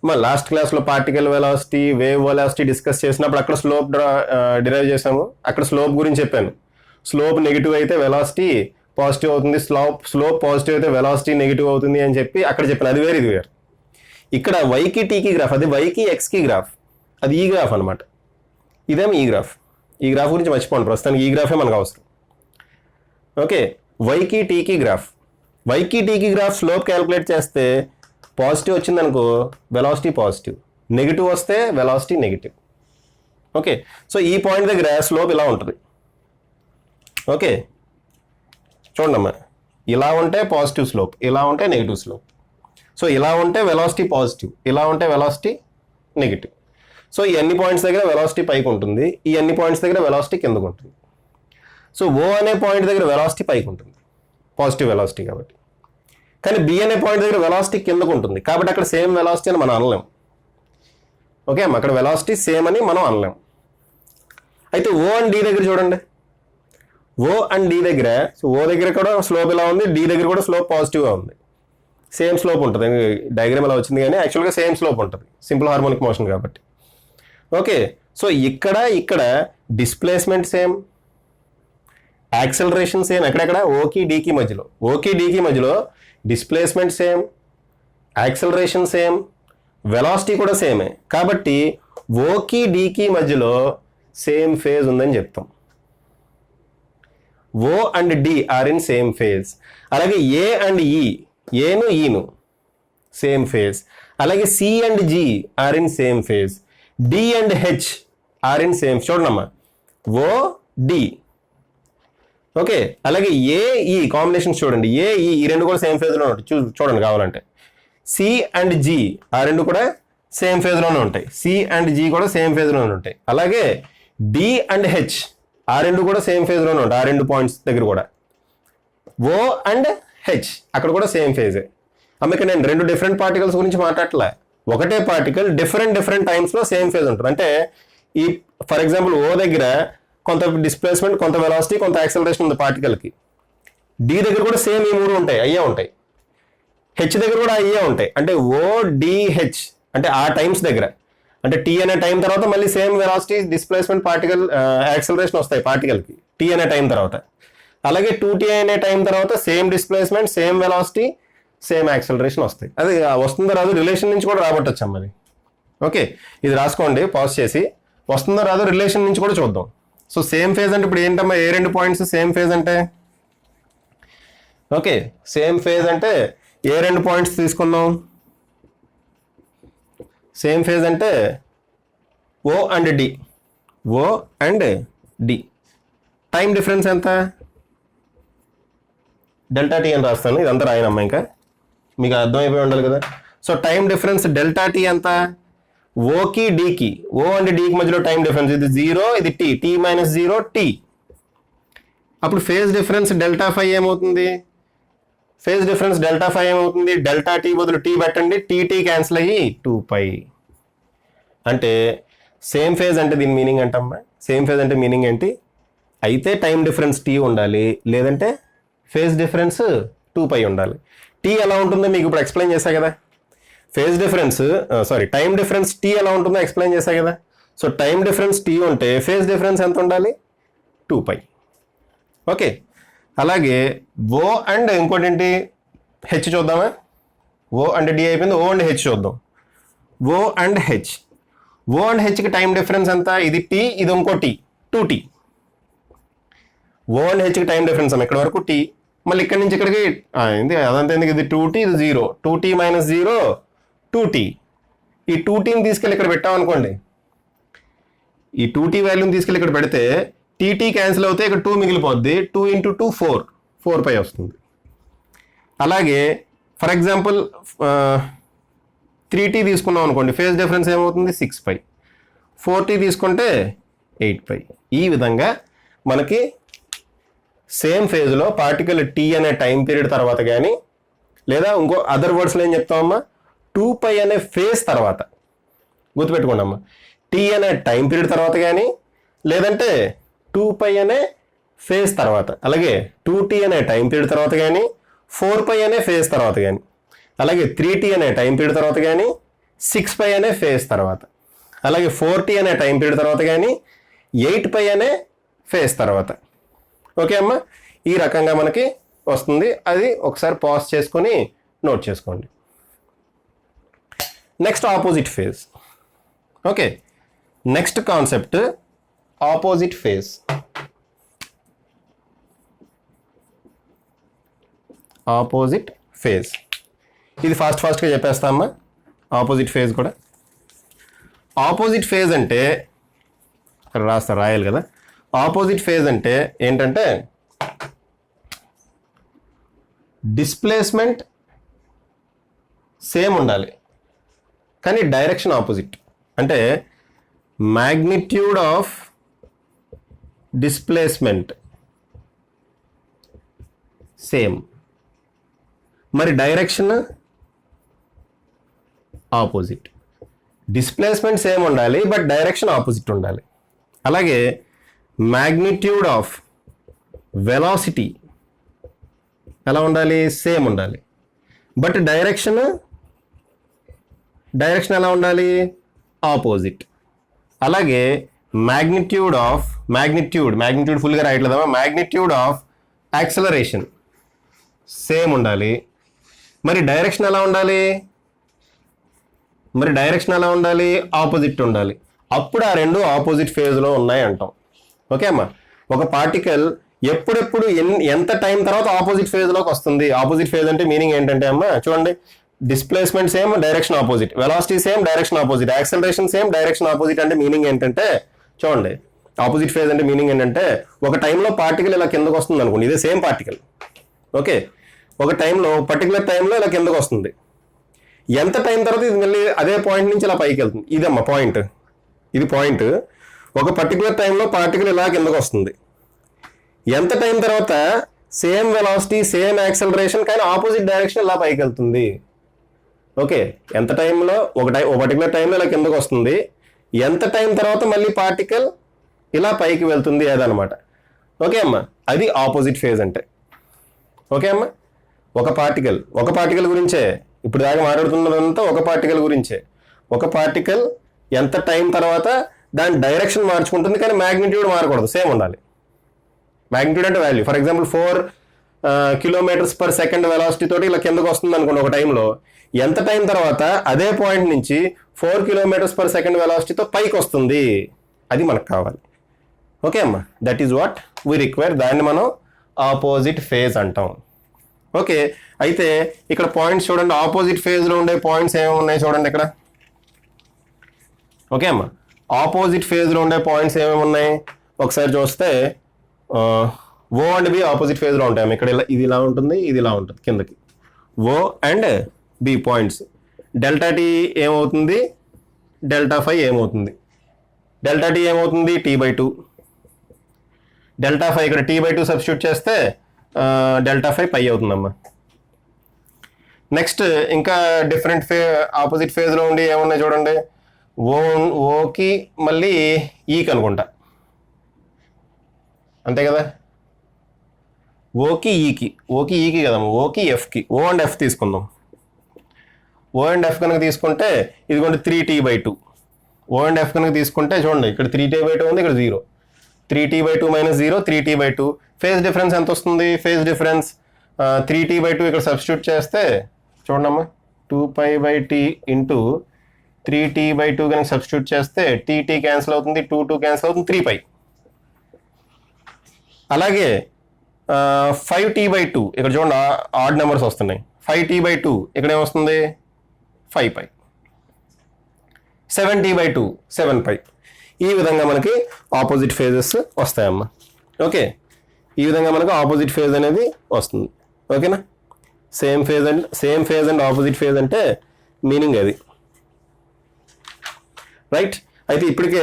మా లాస్ట్ క్లాస్లో particle velocity, wave velocity discuss చేసినప్పుడు అక్కడ స్లోప్ డిరైవ్ చేసాము. అక్కడ స్లోప్ గురించి చెప్పాను. స్లోప్ నెగిటివ్ అయితే వెలాసిటీ పాజిటివ్ అవుతుంది, స్లోప్ పాజిటివ్ అయితే వెలాసిటీ నెగిటివ్ అవుతుంది అని చెప్పి అక్కడ చెప్పాను. అది వేరు, ఇది వేరు. ఇక్కడ వైకి టీకి గ్రాఫ్, అది వైకి ఎక్స్కి గ్రాఫ్, అది ఈ గ్రాఫ్ అనమాట. ఇదేమో ఈ గ్రాఫ్. ఈ గ్రాఫ్ గురించి మర్చిపోండి, ప్రస్తుతానికి ఈ గ్రాఫే మనకు అవసరం. ఓకే, వైకి టీకి గ్రాఫ్, వైకి టీకి గ్రాఫ్ స్లోప్ క్యాలిక్యులేట్ చేస్తే పాజిటివ్ వచ్చిందనుకో వెలాసిటీ పాజిటివ్, నెగిటివ్ వస్తే వెలాసిటీ నెగిటివ్. ఓకే, సో ఈ పాయింట్ దగ్గర స్లోప్ ఇలా ఉంటుంది. ఓకే, చూడండి అమ్మా, ఇలా ఉంటే పాజిటివ్ స్లోప్, ఇలా ఉంటే నెగిటివ్ స్లోప్. సో ఇలా ఉంటే వెలాసిటీ పాజిటివ్, ఇలా ఉంటే వెలాసిటీ నెగిటివ్. సో ఈ అన్ని పాయింట్స్ దగ్గర వెలాసిటీ పైకి ఉంటుంది, ఈ అన్ని పాయింట్స్ దగ్గర వెలాసిటీ కిందకు ఉంటుంది. సో ఓ అనే పాయింట్ దగ్గర వెలాసిటీ పైకి ఉంటుంది, పాజిటివ్ వెలాసిటీ కాబట్టి. కానీ బి అనే పాయింట్ దగ్గర వెలాసిటీ కిందకు ఉంటుంది, కాబట్టి అక్కడ సేమ్ వెలాసిటీ అని మనం అనలేం. ఓకే అమ్మ, అక్కడ వెలాసిటీ సేమ్ అని మనం అనలేం. అయితే ఓ అండ్ డి దగ్గర చూడండి, ఓ అండ్ డి దగ్గర, ఓ దగ్గర కూడా స్లోప్ ఇలా ఉంది, డి దగ్గర కూడా స్లోప్ పాజిటివ్గా ఉంది, సేమ్ స్లోప్ ఉంటుంది. డయాగ్రామ్ ఇలా వచ్చింది కానీ యాక్చువల్గా సేమ్ స్లోప్ ఉంటుంది, సింపుల్ హార్మోనిక్ మోషన్ కాబట్టి. ఓకే, సో ఇక్కడ డిస్ప్లేస్మెంట్ సేమ్, యాక్సలరేషన్ సేమ్. ఎక్కడెక్కడ? ఓకి డీకి మధ్యలో displacement same, acceleration same, velocity కూడా సేమే. కాబట్టి ఓకి డీకి మధ్యలో సేమ్ ఫేజ్ ఉందని చెప్తాం. O and D are in same phase. అలాగే ఏ అండ్ ఏను ఈను సేమ్ ఫేజ్. అలాగే C and G are in same phase. D and H are in same. చూడమ్మా, ఓ డి. ఓకే, అలాగే ఏఈ కాంబినేషన్స్ చూడండి, ఏఈ ఈ రెండు కూడా సేమ్ ఫేజ్లో ఉంటాయి. చూడండి కావాలంటే. సి అండ్ జి ఆ రెండు కూడా సేమ్ ఫేజ్లోనే ఉంటాయి. సి అండ్ జి కూడా సేమ్ ఫేజ్లోనే ఉంటాయి. అలాగే డి అండ్ హెచ్ ఆ రెండు కూడా సేమ్ ఫేజ్లోనే ఉంటాయి, ఆ రెండు పాయింట్స్ దగ్గర కూడా. ఓ అండ్ హెచ్ అక్కడ కూడా సేమ్ ఫేజే. అందుకే నేను రెండు డిఫరెంట్ పార్టికల్స్ గురించి మాట్లాడలే, ఒకటే పార్టికల్ డిఫరెంట్ టైమ్స్లో సేమ్ ఫేజ్ ఉంటుంది. అంటే ఈ ఫర్ ఎగ్జాంపుల్ ఓ దగ్గర కొంత డిస్ప్లేస్మెంట్, కొంత వెలాసిటీ, కొంత యాక్సలరేషన్ ఉంది పార్టికల్కి. డి దగ్గర కూడా సేమ్ ఈ మూడు ఉంటాయి, అయ్యే ఉంటాయి. హెచ్ దగ్గర కూడా అయ్యే ఉంటాయి. అంటే ఓ డిహెచ్ అంటే ఆ టైమ్స్ దగ్గర, అంటే టీ అనే టైం తర్వాత మళ్ళీ same velocity displacement particle acceleration వస్తాయి పార్టికల్కి టీ అనే టైం తర్వాత. అలాగే 2t అనే టైం తర్వాత same displacement, same velocity, same acceleration వస్తాయి. అది వస్తుందో రాదు రిలేషన్ నుంచి కూడా రాబట్టచ్చు అమ్మది. ఓకే, ఇది రాసుకోండి పాజ్ చేసి. వస్తుందో రాదో రిలేషన్ నుంచి కూడా చూద్దాం. సో సేమ్ ఫేజ్ అంటే ఇప్పుడు ఏంటమ్మా, ఏ రెండు పాయింట్స్ సేమ్ ఫేజ్ అంటే? ఓకే, సేమ్ ఫేజ్ అంటే ఏ రెండు పాయింట్స్ తీసుకుందాం? సేమ్ ఫేజ్ అంటే O and D. O and D. Time difference ఎంత? డెల్టా టీ అని రాస్తాను, ఇదంతా రాయనమ్మా, ఇంకా మీకు అర్థమైపోయి ఉండాలి కదా. So time difference delta t ఎంత? ఓకి డీకి, ఓ అండ్ డీకి మధ్యలో టైం డిఫరెన్స్ ఇది 0, ఇది టీ, టీ మైనస్ 0 టీ. అప్పుడు ఫేజ్ డిఫరెన్స్ డెల్టా ఫై ఏమవుతుంది? ఫేజ్ డిఫరెన్స్ డెల్టా ఫై ఏమవుతుంది? డెల్టా టీ బదులు టీ పెట్టండి, టీ క్యాన్సిల్ అయ్యి 2π. అంటే సేమ్ ఫేజ్ అంటే దీని మీనింగ్ అంటమ్మా, సేమ్ ఫేజ్ అంటే మీనింగ్ ఏంటి? అయితే టైం డిఫరెన్స్ టీ ఉండాలి, లేదంటే ఫేజ్ డిఫరెన్స్ 2π ఉండాలి. టీ ఎలా ఉంటుందో మీకు ఇప్పుడు ఎక్స్ప్లెయిన్ చేశా కదా. Phase difference time difference t ఎలా ఉంటుందో ఎక్స్ప్లెయిన్ చేశా కదా. సో టైం డిఫరెన్స్ టీ ఉంటే ఫేజ్ డిఫరెన్స్ ఎంత ఉండాలి? 2π. ఓకే, అలాగే ఓ అండ్ ఇంకోటి ఏంటి, హెచ్ చూద్దామా. ఓ అండ్ డి అయిపోయింది, ఓ అండ్ హెచ్ చూద్దాం. O and H, O and హెచ్కి టైం డిఫరెన్స్ ఎంత? ఇది టీ, ఇది ఇంకో టీ, 2t. ఓ అండ్ హెచ్కి టైం డిఫరెన్స్ అమ్మ ఇక్కడ వరకు టీ, మళ్ళీ ఇక్కడి నుంచి ఇక్కడికి అదంతా ఎందుకు, ఇది 2t, ఇది 0, 2t మైనస్ 0 2t. ఈ 2tని తీసుకెళ్ళి ఇక్కడ పెట్టామనుకోండి, ఈ 2t వాల్యూని తీసుకెళ్ళి ఇక్కడ పెడితే టీటీ క్యాన్సిల్ అవుతే ఇక్కడ 2 మిగిలిపోద్ది. 2 × 2 4π వస్తుంది. అలాగే ఫర్ ఎగ్జాంపుల్ 3t తీసుకున్నాం అనుకోండి, ఫేజ్ డిఫరెన్స్ ఏమవుతుంది? 6π. 4t తీసుకుంటే 8π. ఈ విధంగా మనకి సేమ్ ఫేజ్లో పార్టికల్ టీ అనే టైం పీరియడ్ తర్వాత కానీ, లేదా ఇంకో అదర్ వర్డ్స్లో ఏం చెప్తామమ్మా, 2π అనే ఫేజ్ తర్వాత, గుర్తుపెట్టుకోండి అమ్మా, టీ అనే టైం పీరియడ్ తర్వాత కానీ, లేదంటే 2π అనే ఫేజ్ తర్వాత, అలాగే 2t అనే టైం పీరియడ్ తర్వాత కానీ, 4π అనే ఫేజ్ తర్వాత కానీ, అలాగే 3t అనే టైం పీరియడ్ తర్వాత కానీ, 6π అనే ఫేజ్ తర్వాత, అలాగే 4t అనే టైం పీరియడ్ తర్వాత కానీ, 8π అనే ఫేజ్ తర్వాత. ఓకే అమ్మా, ఈ రకంగా మనకి వస్తుంది. అది ఒకసారి పాజ్ చేసుకొని నోట్ చేసుకోండి. Next opposite phase. Okay, next concept opposite phase. Opposite phase ఇది ఫాస్ట్గా చెప్పేస్తామా. ఆపోజిట్ ఫేజ్ కూడా, ఆపోజిట్ ఫేజ్ అంటే రాయాలి కదా. ఆపోజిట్ ఫేజ్ అంటే ఏంటంటే డిస్ప్లేస్మెంట్ సేమ్ ఉండాలి కానీ డైరెక్షన్ ఆపోజిట్. అంటే మ్యాగ్నిట్యూడ్ ఆఫ్ డిస్ప్లేస్మెంట్ సేమ్, మరి డైరెక్షన్ ఆపోజిట్. డిస్ప్లేస్మెంట్ సేమ్ ఉండాలి బట్ డైరెక్షన్ ఆపోజిట్ ఉండాలి. అలాగే మ్యాగ్నిట్యూడ్ ఆఫ్ వెలాసిటీ ఎలా ఉండాలి? సేమ్ ఉండాలి బట్ డైరెక్షన్ ఎలా ఉండాలి? ఆపోజిట్. అలాగే మ్యాగ్నిట్యూడ్ ఫుల్గా రాయట్లేదమ్మా, మ్యాగ్నిట్యూడ్ ఆఫ్ యాక్సలరేషన్ సేమ్ ఉండాలి, మరి డైరెక్షన్ ఎలా ఉండాలి? ఆపోజిట్ ఉండాలి. అప్పుడు ఆ రెండు ఆపోజిట్ ఫేజ్లో ఉన్నాయి అంటాం. ఓకే అమ్మా, ఒక పార్టికల్ ఎప్పుడెప్పుడు ఎంత టైం తర్వాత ఆపోజిట్ ఫేజ్లోకి వస్తుంది? ఆపోజిట్ ఫేజ్ అంటే మీనింగ్ ఏంటంటే అమ్మా చూడండి, displacement same, direction opposite, velocity same, direction opposite, acceleration same, direction opposite. అంటే మీనింగ్ ఏంటంటే చూడండి, ఆపోజిట్ ఫేజ్ అంటే మీనింగ్ ఏంటంటే ఒక టైంలో పార్టికల్ ఇలా కిందకు వస్తుంది అనుకోండి, ఇదే సేమ్ పార్టికల్. ఓకే, ఒక టైంలో పర్టికులర్ టైంలో ఇలా కిందకు వస్తుంది. ఎంత టైం తర్వాత ఇది మళ్ళీ అదే పాయింట్ నుంచి ఇలా పైకి వెళ్తుంది. ఇదమ్మా పాయింట్, ఇది పాయింట్. ఒక పర్టికులర్ టైంలో పార్టికల్ ఇలా కిందకు వస్తుంది. ఎంత టైం తర్వాత సేమ్ వెలాసిటీ, సేమ్ యాక్సలరేషన్, కానీ ఆపోజిట్ డైరెక్షన్ ఇలా పైకి వెళ్తుంది. ఓకే, ఎంత టైంలో ఒక పర్టికులర్ టైంలో ఇలా కిందకు వస్తుంది, ఎంత టైం తర్వాత మళ్ళీ పార్టికల్ ఇలా పైకి వెళ్తుంది అదనమాట. ఓకే అమ్మా, అది ఆపోజిట్ ఫేజ్ అంటే. ఓకే అమ్మా, ఒక పార్టికల్ గురించే ఇప్పుడు దాకా మాట్లాడుతున్నదంతా ఒక పార్టికల్ గురించే. ఒక పార్టికల్ ఎంత టైం తర్వాత దాని డైరెక్షన్ మార్చుకుంటుంది, కానీ మ్యాగ్నిట్యూడ్ మారకూడదు, సేమ్ ఉండాలి. మ్యాగ్నిట్యూడ్ అంటే value. For example 4 km/s velocity తోటి ఇలా కిందకు వస్తుంది అనుకోండి ఒక టైంలో. ఎంత టైం తర్వాత అదే పాయింట్ నుంచి 4 km/s వెలాసిటీతో పైకి వస్తుంది, అది మనకు కావాలి. ఓకే అమ్మా, that is what we require. దాన్ని మనం ఆపోజిట్ ఫేజ్ అంటాం. ఓకే, అయితే ఇక్కడ పాయింట్స్ చూడండి, ఆపోజిట్ ఫేజ్లో ఉండే పాయింట్స్ ఏమేమి ఉన్నాయి చూడండి ఇక్కడ. ఓకే అమ్మా, ఆపోజిట్ ఫేజ్లో ఉండే పాయింట్స్ ఏమేమి ఉన్నాయి ఒకసారి చూస్తే ఓ అండ్ బి ఆపోజిట్ ఫేజ్లో ఉంటాయి. ఇక్కడ ఇది ఇలా ఉంటుంది, ఇది ఇలా ఉంటుంది కిందకి. O and B points. Delta t ఏమవుతుంది, డెల్టా ఫై ఏమవుతుంది? డెల్టా టీ ఏమవుతుంది, t/2. డెల్టా ఫై ఇక్కడ t/2 సబ్స్టిట్యూట్ చేస్తే డెల్టా ఫై పై అవుతుందమ్మా. నెక్స్ట్ ఇంకా డిఫరెంట్ ఆపోజిట్ ఫేజ్లో ఉండి ఏమున్నాయి చూడండి. ఓకి మళ్ళీ ఈకి అనుకుంటా, అంతే కదా. ఓకి ఈకి కదమ్మా, ఓకి ఎఫ్కి. ఓ అండ్ ఎఫ్ తీసుకుందాం. ఓ అండ్ ఎఫ్ కనుక తీసుకుంటే ఇదిగోండి 3t/2. ఓ అండ్ ఎఫ్ కనుక తీసుకుంటే చూడండి, ఇక్కడ 3t/2 ఉంది, ఇక్కడ 0. 3t/2 - 0 3t/2. ఫేజ్ డిఫరెన్స్ ఎంత వస్తుంది? ఫేజ్ డిఫరెన్స్ 3t/2 ఇక్కడ సబ్స్టిట్యూట్ చేస్తే చూడండమ్మా, 2π/t ఇంటూ 3t/2 కనుక సబ్స్టిట్యూట్ చేస్తే టీ క్యాన్సిల్ అవుతుంది, 2 క్యాన్సిల్ అవుతుంది, 3π. అలాగే 5t/2 ఇక్కడ చూడండి, ఆడ్ నెంబర్స్ వస్తున్నాయి. 5t/2 ఇక్కడ ఏమొస్తుంది, 5π. 7t/2 7π. ఈ విధంగా మనకి ఆపోజిట్ ఫేజెస్ వస్తాయమ్మా. ఓకే, ఈ విధంగా మనకు ఆపోజిట్ ఫేజ్ అనేది వస్తుంది. ఓకేనా, same phase and opposite phase అంటే మీనింగ్ అది. రైట్, అయితే ఇప్పటికే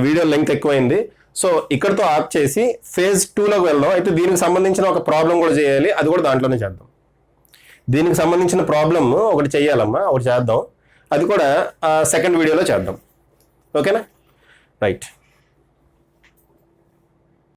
వీడియో లెంగ్త్ ఎక్కువైంది, సో ఇక్కడతో ఆప్ చేసి ఫేజ్ 2లోకి వెళ్దాం. అయితే దీనికి సంబంధించిన ఒక ప్రాబ్లం కూడా చేయాలి, అది కూడా దాంట్లోనే చేద్దాం. దీనికి సంబంధించిన ప్రాబ్లం ఒకటి చేయాలమ్మా, ఒకటి చేద్దాం, అది కూడా సెకండ్ వీడియోలో చేద్దాం. ఓకేనా, రైట్.